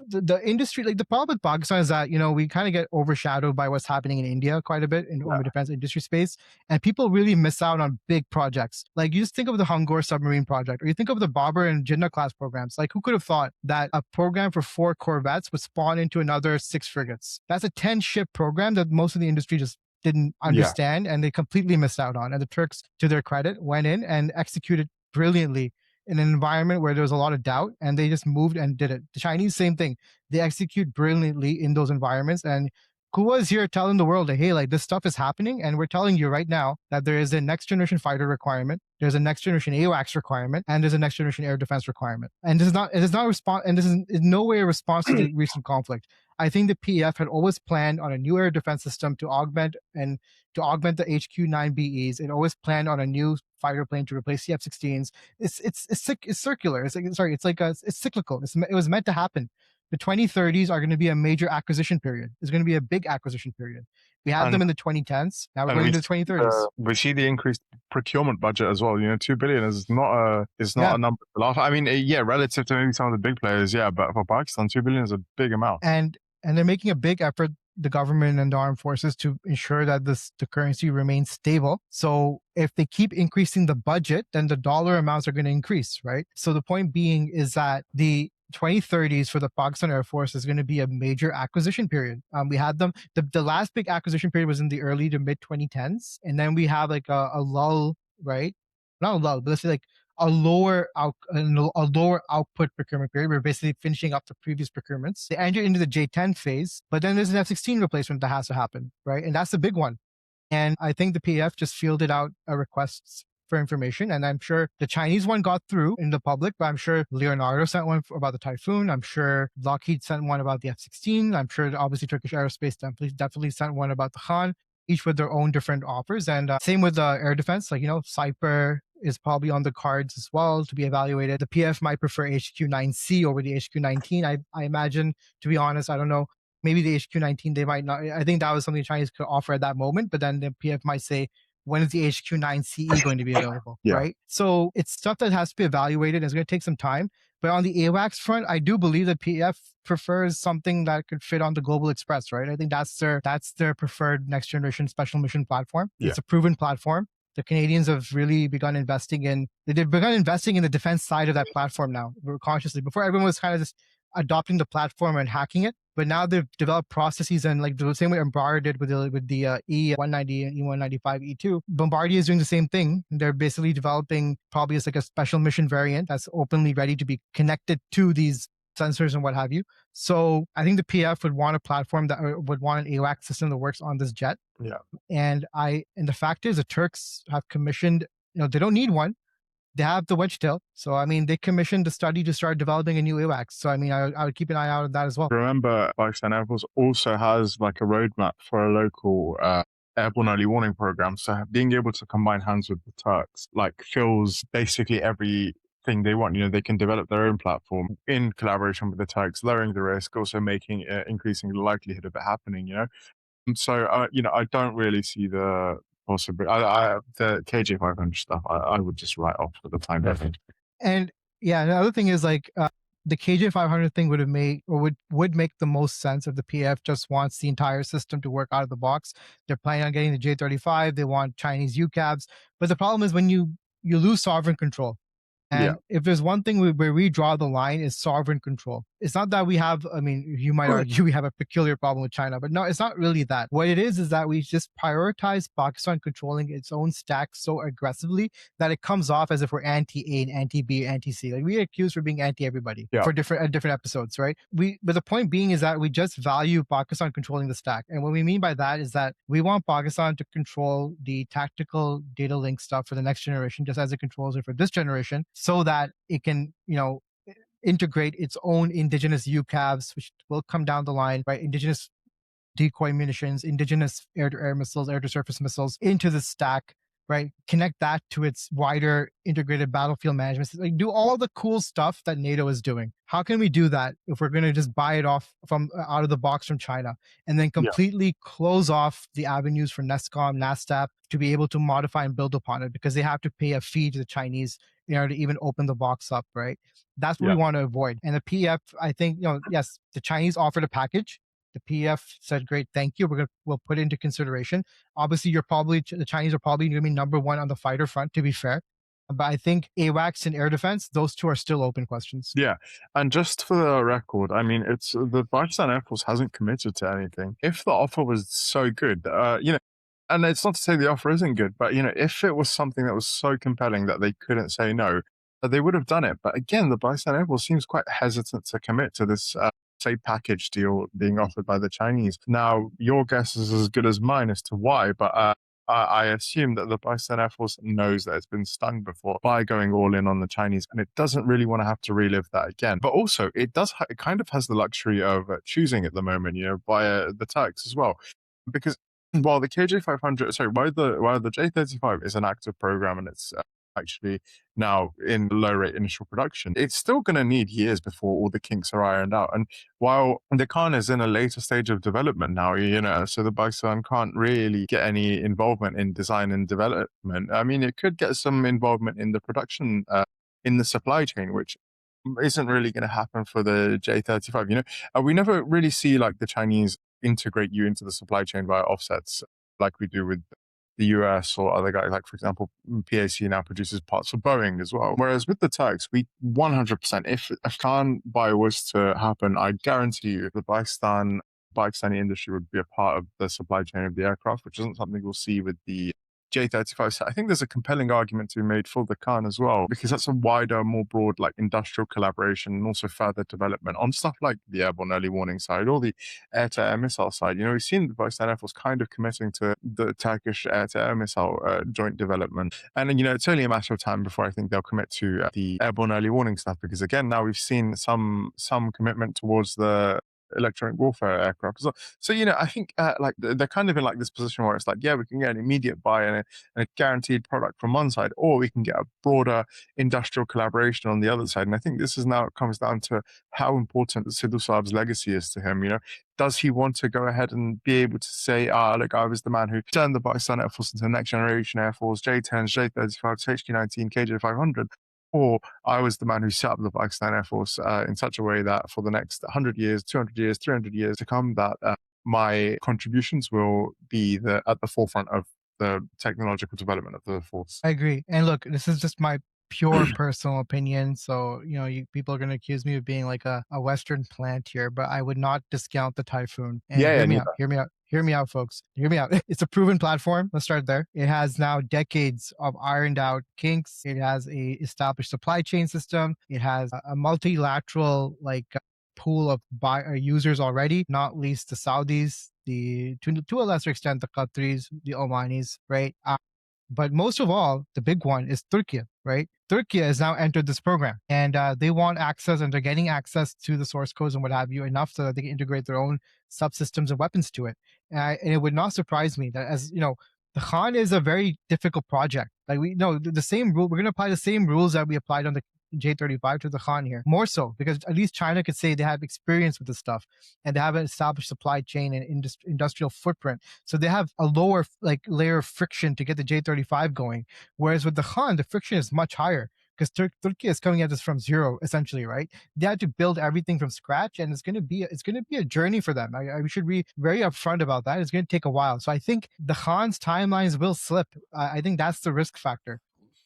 the industry, like the problem with Pakistan is that, you know, we kind of get overshadowed by what's happening in India quite a bit in the defense industry space, and people really miss out on big projects. Like you just think of the Hungor submarine project, or you think of the Babur and Jinnah-class programs. Like who could have thought that a program for 4 corvettes would spawn into another 6 frigates? That's a 10-ship program that most of the industry just didn't understand, and they completely missed out on. And the Turks, to their credit, went in and executed brilliantly in an environment where there was a lot of doubt, and they just moved and did it. The Chinese, same thing. They execute brilliantly in those environments, and Kua is here telling the world that, hey, like this stuff is happening, and we're telling you right now that there is a next generation fighter requirement, there's a next generation AWACS requirement, and there's a next generation air defense requirement. And it is not response, and this is in no way a response to the recent conflict. I think the PF had always planned on a new air defense system to augment the HQ-9BEs. It always planned on a new fighter plane to replace the F-16s. It's circular. It's cyclical. It was meant to happen. The 2030s are going to be a major acquisition period. It's going to be a big acquisition period. We had them in the 2010s. Now we're going into the 2030s. We see the increased procurement budget as well. You know, 2 billion is not a number to laugh at. I mean, yeah, relative to maybe some of the big players, yeah, but for Pakistan, 2 billion is a big amount. And they're making a big effort, the government and the armed forces, to ensure that the currency remains stable. So if they keep increasing the budget, then the dollar amounts are going to increase, right? So the point being is that the 2030s for the Pakistan Air Force is going to be a major acquisition period. We had them, the last big acquisition period was in the early to mid 2010s. And then we have like a lull, right? Not a lull, but let's say like a lower output procurement period. We're basically finishing up the previous procurements. They enter into the J10 phase, but then there's an F-16 replacement that has to happen, right? And that's the big one. And I think the PF just fielded out requests for information, and I'm sure the Chinese one got through in the public, but I'm sure Leonardo sent one about the Typhoon. I'm sure Lockheed sent one about the F-16. I'm sure obviously Turkish Aerospace definitely sent one about the Kaan, each with their own different offers. And same with air defense, like, Cyper is probably on the cards as well to be evaluated. The PF might prefer HQ-9C over the HQ-19. I imagine, to be honest, I don't know. Maybe the HQ-19, they might not. I think that was something the Chinese could offer at that moment, but then the PF might say, when is the HQ-9CE going to be available, right? So it's stuff that has to be evaluated. It's going to take some time. But on the AWACS front, I do believe that PF prefers something that could fit on the Global Express, right? I think that's their preferred next generation special mission platform. It's a proven platform. The Canadians have really begun investing in the defense side of that platform now, consciously. Before, everyone was kind of just adopting the platform and hacking it. But now they've developed processes, and like the same way Bombardier did with the E190 and E195 E2, Bombardier is doing the same thing. They're basically developing probably as like a special mission variant that's openly ready to be connected to these sensors and what have you. So I think the PF would want a platform that would want an AWACS system that works on this jet. Yeah. And the fact is, the Turks have commissioned, they don't need one. They have the wedge tail. So, I mean, they commissioned the study to start developing a new AWACS. So, I mean, I would keep an eye out on that as well. Remember, Pakistan Air Force also has like a roadmap for a local airborne early warning program. So being able to combine hands with the Turks like fills basically everything they want. They can develop their own platform in collaboration with the Turks, lowering the risk, also increasing the likelihood of it happening, And so, I don't really see the possibility. The KJ-500 stuff, I would just write off for the time being. And yeah, the other thing is like the KJ-500 thing would make the most sense if the PF just wants the entire system to work out of the box. They're planning on getting the J-35. They want Chinese UCAVs. But the problem is when you lose sovereign control. And if there's one thing where we draw the line is sovereign control. It's not that we have, you might argue we have a peculiar problem with China, but no, it's not really that. What it is that we just prioritize Pakistan controlling its own stack so aggressively that it comes off as if we're anti-A and anti-B, anti-C. Like we get accused for being anti-everybody for different episodes, right? But the point being is that we just value Pakistan controlling the stack. And what we mean by that is that we want Pakistan to control the tactical data link stuff for the next generation, just as it controls it for this generation, so that it can, integrate its own indigenous UCAVs, which will come down the line, right? Indigenous decoy munitions, indigenous air-to-air missiles, air-to-surface missiles into the stack, right? Connect that to its wider integrated battlefield management system. Like, do all the cool stuff that NATO is doing. How can we do that if we're going to just buy it off from out of the box from China and then completely close off the avenues for NESCOM, NASTAP to be able to modify and build upon it, because they have to pay a fee to the Chinese in order to even open the box up, right? That's what we want to avoid. And the PF, I think, yes, the Chinese offered a package. The PF said, great, thank you. We'll put it into consideration. Obviously, the Chinese are probably going to be number one on the fighter front, to be fair. But I think AWACS and air defense, those two are still open questions. Yeah. And just for the record, it's the Pakistan Air Force hasn't committed to anything. If the offer was so good, And it's not to say the offer isn't good, but if it was something that was so compelling that they couldn't say no, that they would have done it. But again, the Pakistani Air Force seems quite hesitant to commit to this, say, package deal being offered by the Chinese. Now, your guess is as good as mine as to why, but I assume that the Pakistan Air Force knows that it's been stung before by going all in on the Chinese, and it doesn't really want to have to relive that again. But also, it kind of has the luxury of choosing at the moment, via the Turks as well, because while the KJ-500, sorry, while the J-35 is an active program and it's actually now in low rate initial production, it's still going to need years before all the kinks are ironed out. And while the Kaan is in a later stage of development now, so the Pakistan can't really get any involvement in design and development. I mean, it could get some involvement in the production, in the supply chain, which isn't really going to happen for the J-35. We never really see like the Chinese integrate you into the supply chain via offsets like we do with the US or other guys. Like, for example, PAC now produces parts for Boeing as well. Whereas with the Turks, we 100%, if Kaan buy was to happen, I guarantee you the Pakistani industry would be a part of the supply chain of the aircraft, which isn't something we'll see with the J-35. So I think there's a compelling argument to be made for the Kaan as well, because that's a wider, more broad, like industrial collaboration and also further development on stuff like the airborne early warning side or the air-to-air missile side. We've seen the Pakistan Air Force kind of committing to the Turkish air-to-air missile joint development. And, it's only a matter of time before I think they'll commit to the airborne early warning stuff, because again, now we've seen some commitment towards the electronic warfare aircraft. So I think like they're kind of in like this position where it's like, yeah, we can get an immediate buy and a guaranteed product from one side, or we can get a broader industrial collaboration on the other side. And I think this is now, it comes down to how important Sidhu Saab's legacy is to him. Does he want to go ahead and be able to say, look, I was the man who turned the Pakistan Air Force into the next generation Air Force, J-10s, J-35s, HQ-19, KJ-500, or I was the man who set up the Pakistan Air Force in such a way that for the next 100 years, 200 years, 300 years to come, that my contributions will be at the forefront of the technological development of the force. I agree. And look, this is just my pure personal opinion. So, people are going to accuse me of being like a Western plant here, but I would not discount the Typhoon. And hear me out, folks. Hear me out. It's a proven platform. Let's start there. It has now decades of ironed out kinks. It has a established supply chain system. It has a multilateral pool of users already, not least the Saudis, to a lesser extent the Qataris, the Omanis, right? But most of all, the big one is Turkey, right? Turkey has now entered this program, and they want access, and they're getting access to the source codes and what have you, enough so that they can integrate their own subsystems and weapons to it. And it would not surprise me that, as the Kaan is a very difficult project. Like, we know the same rule. We're going to apply the same rules that we applied on the J-35 to the Kaan here, more so because at least China could say they have experience with this stuff and they have an established supply chain and industrial footprint, so they have a lower layer of friction to get the J-35 going. Whereas with the Kaan, the friction is much higher because Turkey is coming at this from zero, essentially, right? They had to build everything from scratch, and it's going to be a journey for them. I should be very upfront about that. It's going to take a while, so I think the Kaan's timelines will slip. I think that's the risk factor,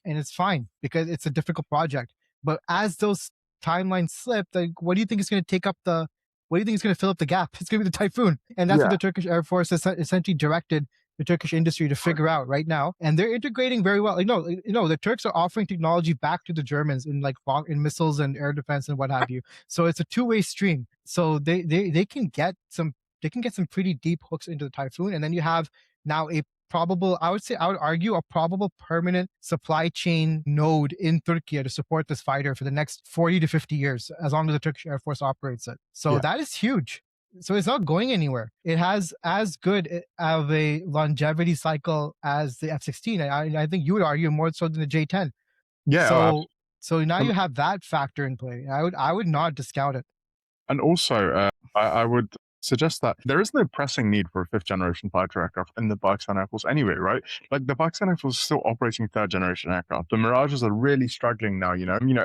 and it's fine because it's a difficult project. But as those timelines slip, what do you think is going to take up what do you think is going to fill up the gap? It's going to be the Typhoon. And that's what the Turkish Air Force has essentially directed the Turkish industry to figure out right now. And they're integrating very well. The Turks are offering technology back to the Germans in missiles and air defense and what have you. So it's a two-way stream. So they can get some pretty deep hooks into the Typhoon. And then you have now I would argue a probable permanent supply chain node in Turkey to support this fighter for the next 40 to 50 years, as long as the Turkish Air Force operates it. So that is huge. So it's not going anywhere. It has as good of a longevity cycle as the F-16. I think you would argue more so than the J-10. Yeah. So now you have that factor in play. I would not discount it. And also, I would suggest that there is no pressing need for a fifth generation fighter aircraft in the Pakistan Air Force anyway, right? Like, the Pakistan Air Force is still operating third generation aircraft. The Mirages are really struggling now,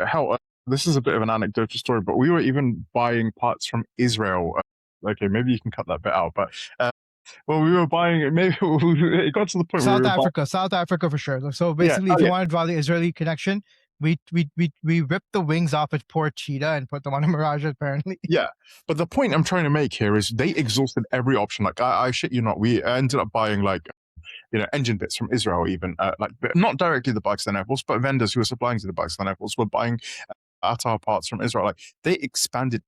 hell, this is a bit of an anecdotal story, but we were even buying parts from Israel. Okay, maybe you can cut that bit out, but well, we were buying it. Maybe it got to the point South Africa for sure. So basically, if you want to draw the Israeli connection, we ripped the wings off a poor cheetah and put them on a Mirage, apparently. Yeah, but the point I'm trying to make here is they exhausted every option. Like, I shit you not, we ended up buying engine bits from Israel, even but not directly the Pakistan Air Force, but vendors who were supplying to the Pakistan Air Force were buying ATAR parts from Israel. Like they expended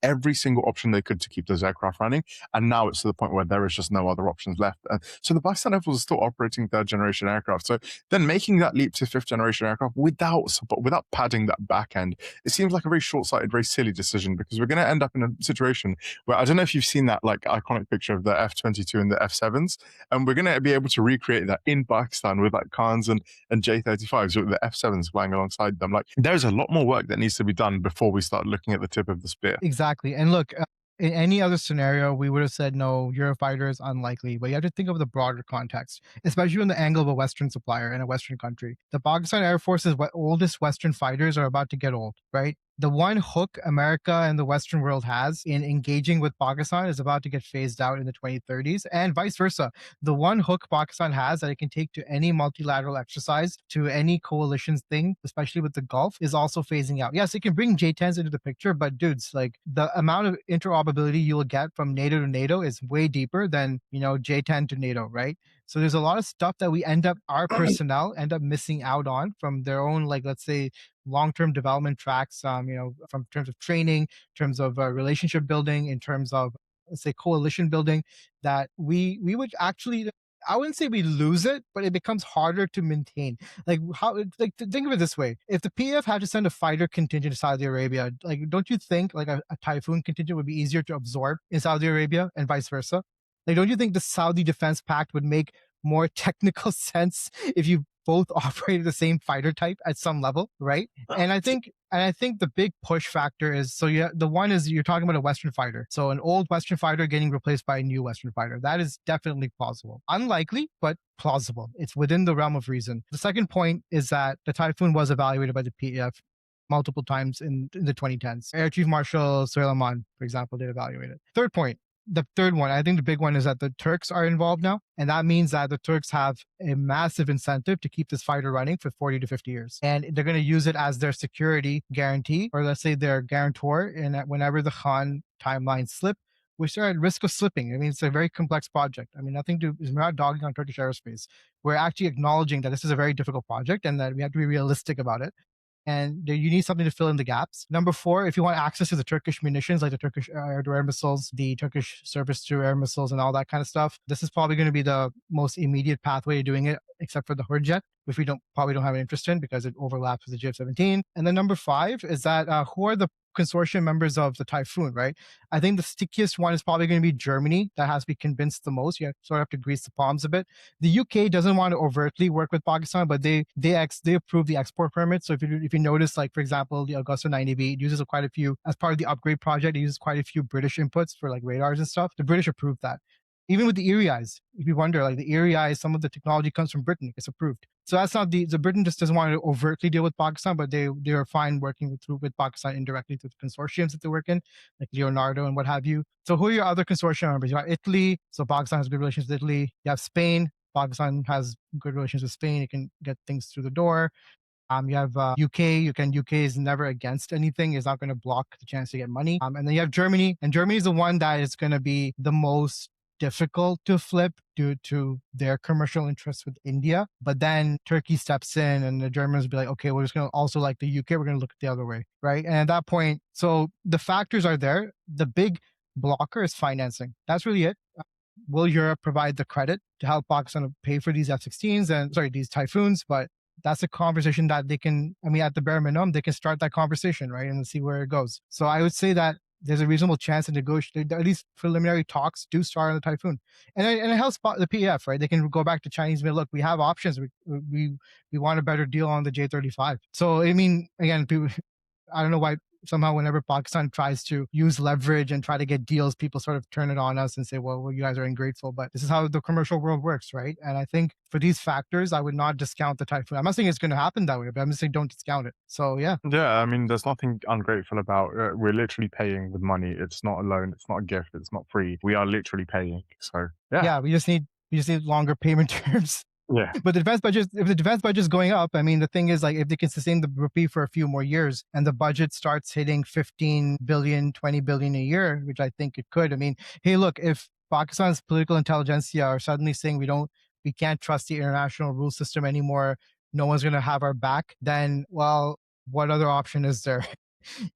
every single option they could to keep those aircraft running, and now it's to the point where there is just no other options left. So the Pakistan Air Force is still operating third generation aircraft. So then making that leap to fifth generation aircraft without support, without padding that back end, it seems like a very short-sighted, very silly decision, because we're going to end up in a situation where, I don't know if you've seen that like iconic picture of the F-22 and the F-7s, and we're going to be able to recreate that in Pakistan with like Kaans and J-35s with the F-7s flying alongside them. Like there's a lot more work that needs to be done before we start looking at the tip of the spear. Exactly. And look, in any other scenario, we would have said no, Eurofighter is unlikely, but you have to think of the broader context, especially in the angle of a Western supplier in a Western country. The Pakistan Air Force's oldest Western fighters are about to get old, right? The one hook America and the Western world has in engaging with Pakistan is about to get phased out in the 2030s, and vice versa. The one hook Pakistan has that it can take to any multilateral exercise, to any coalitions thing, especially with the Gulf, is also phasing out. Yes, it can bring J-10s into the picture, but dudes, like the amount of interoperability you will get from NATO to NATO is way deeper than, J-10 to NATO, right? So there's a lot of stuff that our personnel end up missing out on from their own, like, let's say, long-term development tracks, from terms of training, in terms of relationship building, in terms of, let's say, coalition building, that we would actually, I wouldn't say we lose it, but it becomes harder to maintain. Like think of it this way: if the PF had to send a fighter contingent to Saudi Arabia, like, don't you think like a Typhoon contingent would be easier to absorb in Saudi Arabia and vice versa? Like, don't you think the Saudi Defense Pact would make more technical sense if you both operated the same fighter type at some level, right? And I think the big push factor is, the one is you're talking about a Western fighter. So an old Western fighter getting replaced by a new Western fighter. That is definitely plausible. Unlikely, but plausible. It's within the realm of reason. The second point is that the Typhoon was evaluated by the PEF multiple times in the 2010s. Air Chief Marshal Suleiman, for example, did evaluate it. Third point. The third one, I think the big one, is that the Turks are involved now. And that means that the Turks have a massive incentive to keep this fighter running for 40 to 50 years. And they're going to use it as their security guarantee, or let's say their guarantor, and whenever the Kaan timelines slip, which are at risk of slipping. I mean, it's a very complex project. I mean, we're not dogging on Turkish aerospace. We're actually acknowledging that this is a very difficult project and that we have to be realistic about it. And you need something to fill in the gaps. Number 4, if you want access to the Turkish munitions, like the Turkish air-to-air missiles, the Turkish surface-to-air missiles, and all that kind of stuff, this is probably going to be the most immediate pathway to doing it, except for the Hurjet, which we probably don't have an interest in because it overlaps with the JF-17. And then number 5 is that who are the consortium members of the Typhoon, right? I think the stickiest one is probably going to be Germany. That has to be convinced the most. You sort of have to grease the palms a bit. The UK doesn't want to overtly work with Pakistan, but they approve the export permit. So if you notice, like, for example, the Augusta 90B, it uses quite a few, as part of the upgrade project, it uses quite a few British inputs for like radars and stuff. The British approved that. Even with the Erie Eyes, if you wonder, like the Erie Eyes, some of the technology comes from Britain. It's approved. So that's not the Britain just doesn't want to overtly deal with Pakistan, but they are fine working with Pakistan indirectly through the consortiums that they work in, like Leonardo and what have you. So who are your other consortium members? You have Italy. So Pakistan has good relations with Italy. You have Spain. Pakistan has good relations with Spain. It can get things through the door. You have UK. UK is never against anything. It's not going to block the chance to get money. And then you have Germany. And Germany is the one that is going to be the most difficult to flip due to their commercial interests with India. But then Turkey steps in and the Germans will be like, okay, we're just going to also, like the UK, we're going to look the other way, right? And at that point, so the factors are there. The big blocker is financing. That's really it. Will Europe provide the credit to help Pakistan pay for these F-16s and, these Typhoons? But that's a conversation that they can, at the bare minimum, they can start that conversation, right? And see where it goes. So I would say that there's a reasonable chance to negotiate, at least preliminary talks do start on the Typhoon. And it helps the PF, right? They can go back to Chinese, and look, we have options. We want a better deal on the J-35. So, again, people, I don't know why somehow whenever Pakistan tries to use leverage and try to get deals, people sort of turn it on us and say, well, you guys are ungrateful. But this is how the commercial world works, right? And I think for these factors, I would not discount the Typhoon. I'm not saying it's going to happen that way, but I'm just saying don't discount it. So, yeah. Yeah, there's nothing ungrateful about we're literally paying with money. It's not a loan. It's not a gift. It's not free. We are literally paying. So, yeah. Yeah, we just need longer payment terms. Yeah. But if the defense budget is going up, the thing is, like, if they can sustain the rupee for a few more years and the budget starts hitting 15 billion, 20 billion a year, which I think it could. Hey, look, if Pakistan's political intelligentsia are suddenly saying we we can't trust the international rule system anymore, no one's going to have our back, then, well, what other option is there?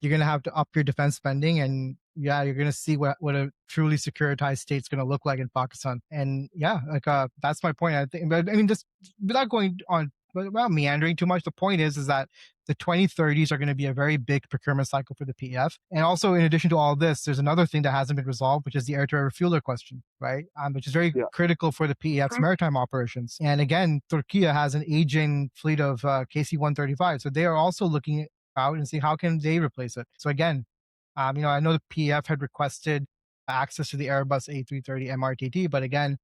You're going to have to up your defense spending, and yeah, you're going to see what a truly securitized state's going to look like in Pakistan. And yeah, like that's my point. I think, but I mean, just without going on, without meandering too much, the point is that the 2030s are going to be a very big procurement cycle for the PF. And also, in addition to all this, there's another thing that hasn't been resolved, which is the air-to-air refueler question, right? Which is very critical for the PEF's maritime operations. And again, Turkey has an aging fleet of KC-135, so they are also looking out and see how can they replace it. So again, I know the PEF had requested access to the Airbus A330 MRTT, but again,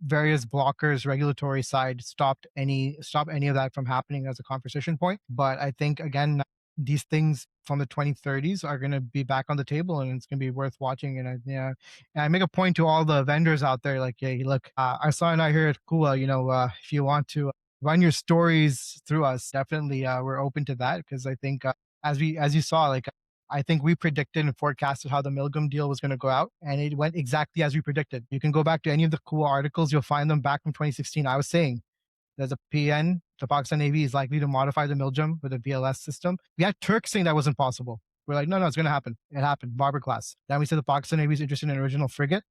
various blockers, regulatory side, stopped any of that from happening as a conversation point. But I think again, these things from the 2030s are going to be back on the table, and it's going to be worth watching. And I make a point to all the vendors out there, like, hey, look, Arslan and I here at KUA, if you want to run your stories through us, definitely we're open to that, because I think as you saw, like, I think we predicted and forecasted how the Milgem deal was going to go out, and it went exactly as we predicted. You can go back to any of the KUA articles, you'll find them back from 2016. I was saying there's a PN, the Pakistan Navy is likely to modify the Milgem with a VLS system. We had Turks saying that wasn't possible. We're like, no, it's going to happen. It happened, Barber-class. Then we said the Pakistan Navy is interested in an original frigate.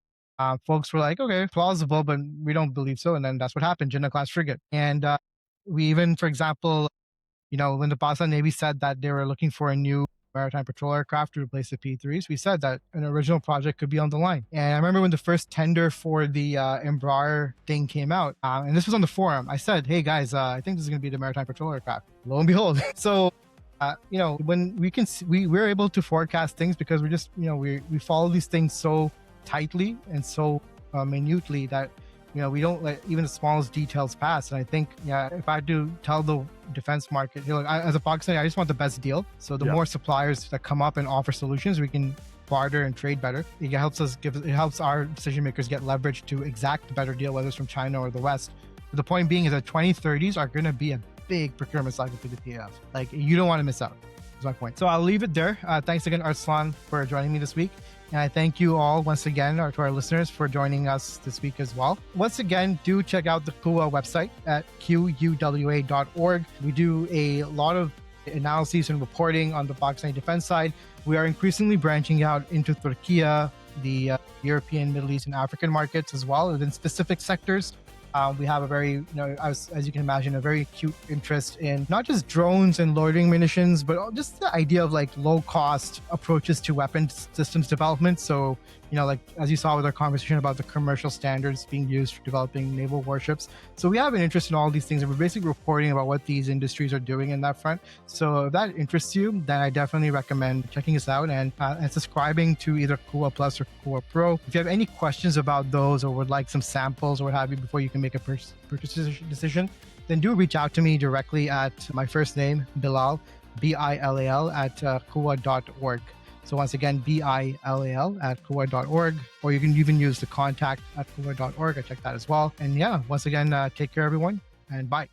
Folks were like, okay, plausible, but we don't believe so. And then that's what happened, Jinnah-class frigate. And we even, for example, when the Pakistan Navy said that they were looking for a new maritime patrol aircraft to replace the P3s, we said that an original project could be on the line. And I remember when the first tender for the Embraer thing came out, and this was on the forum, I said, hey guys, I think this is going to be the maritime patrol aircraft. Lo and behold. So, when we're able to forecast things because we're just, we follow these things so tightly and so minutely that we don't let even the smallest details pass. And I think, if I had to tell the defense market, as a Pakistani, I just want the best deal. So the more suppliers that come up and offer solutions, we can barter and trade better. It helps our decision makers get leverage to exact a better deal, whether it's from China or the West. But the point being is that 2030s are going to be a big procurement cycle for the PF. Like, you don't want to miss out. That's my point. So I'll leave it there. Thanks again, Arslan, for joining me this week. And I thank you all once again, or to our listeners, for joining us this week as well. Once again, do check out the KUA website at quwa.org. We do a lot of analyses and reporting on the Pakistani defense side. We are increasingly branching out into Turkey, the European, Middle East, and African markets as well, within specific sectors. We have a very, as you can imagine, a very acute interest in not just drones and loitering munitions, but just the idea of like low-cost approaches to weapons systems development. So, like as you saw with our conversation about the commercial standards being used for developing naval warships. So we have an interest in all these things, and we're basically reporting about what these industries are doing in that front. So if that interests you, then I definitely recommend checking us out and subscribing to either KUA Plus or KUA Pro. If you have any questions about those or would like some samples or what have you before you can make a purchase decision, then do reach out to me directly at my first name, Bilal, BILAL, at KUA.org. So once again, BILAL at KUA.org, or you can even use the contact at KUA.org. I check that as well. And once again, take care, everyone, and bye.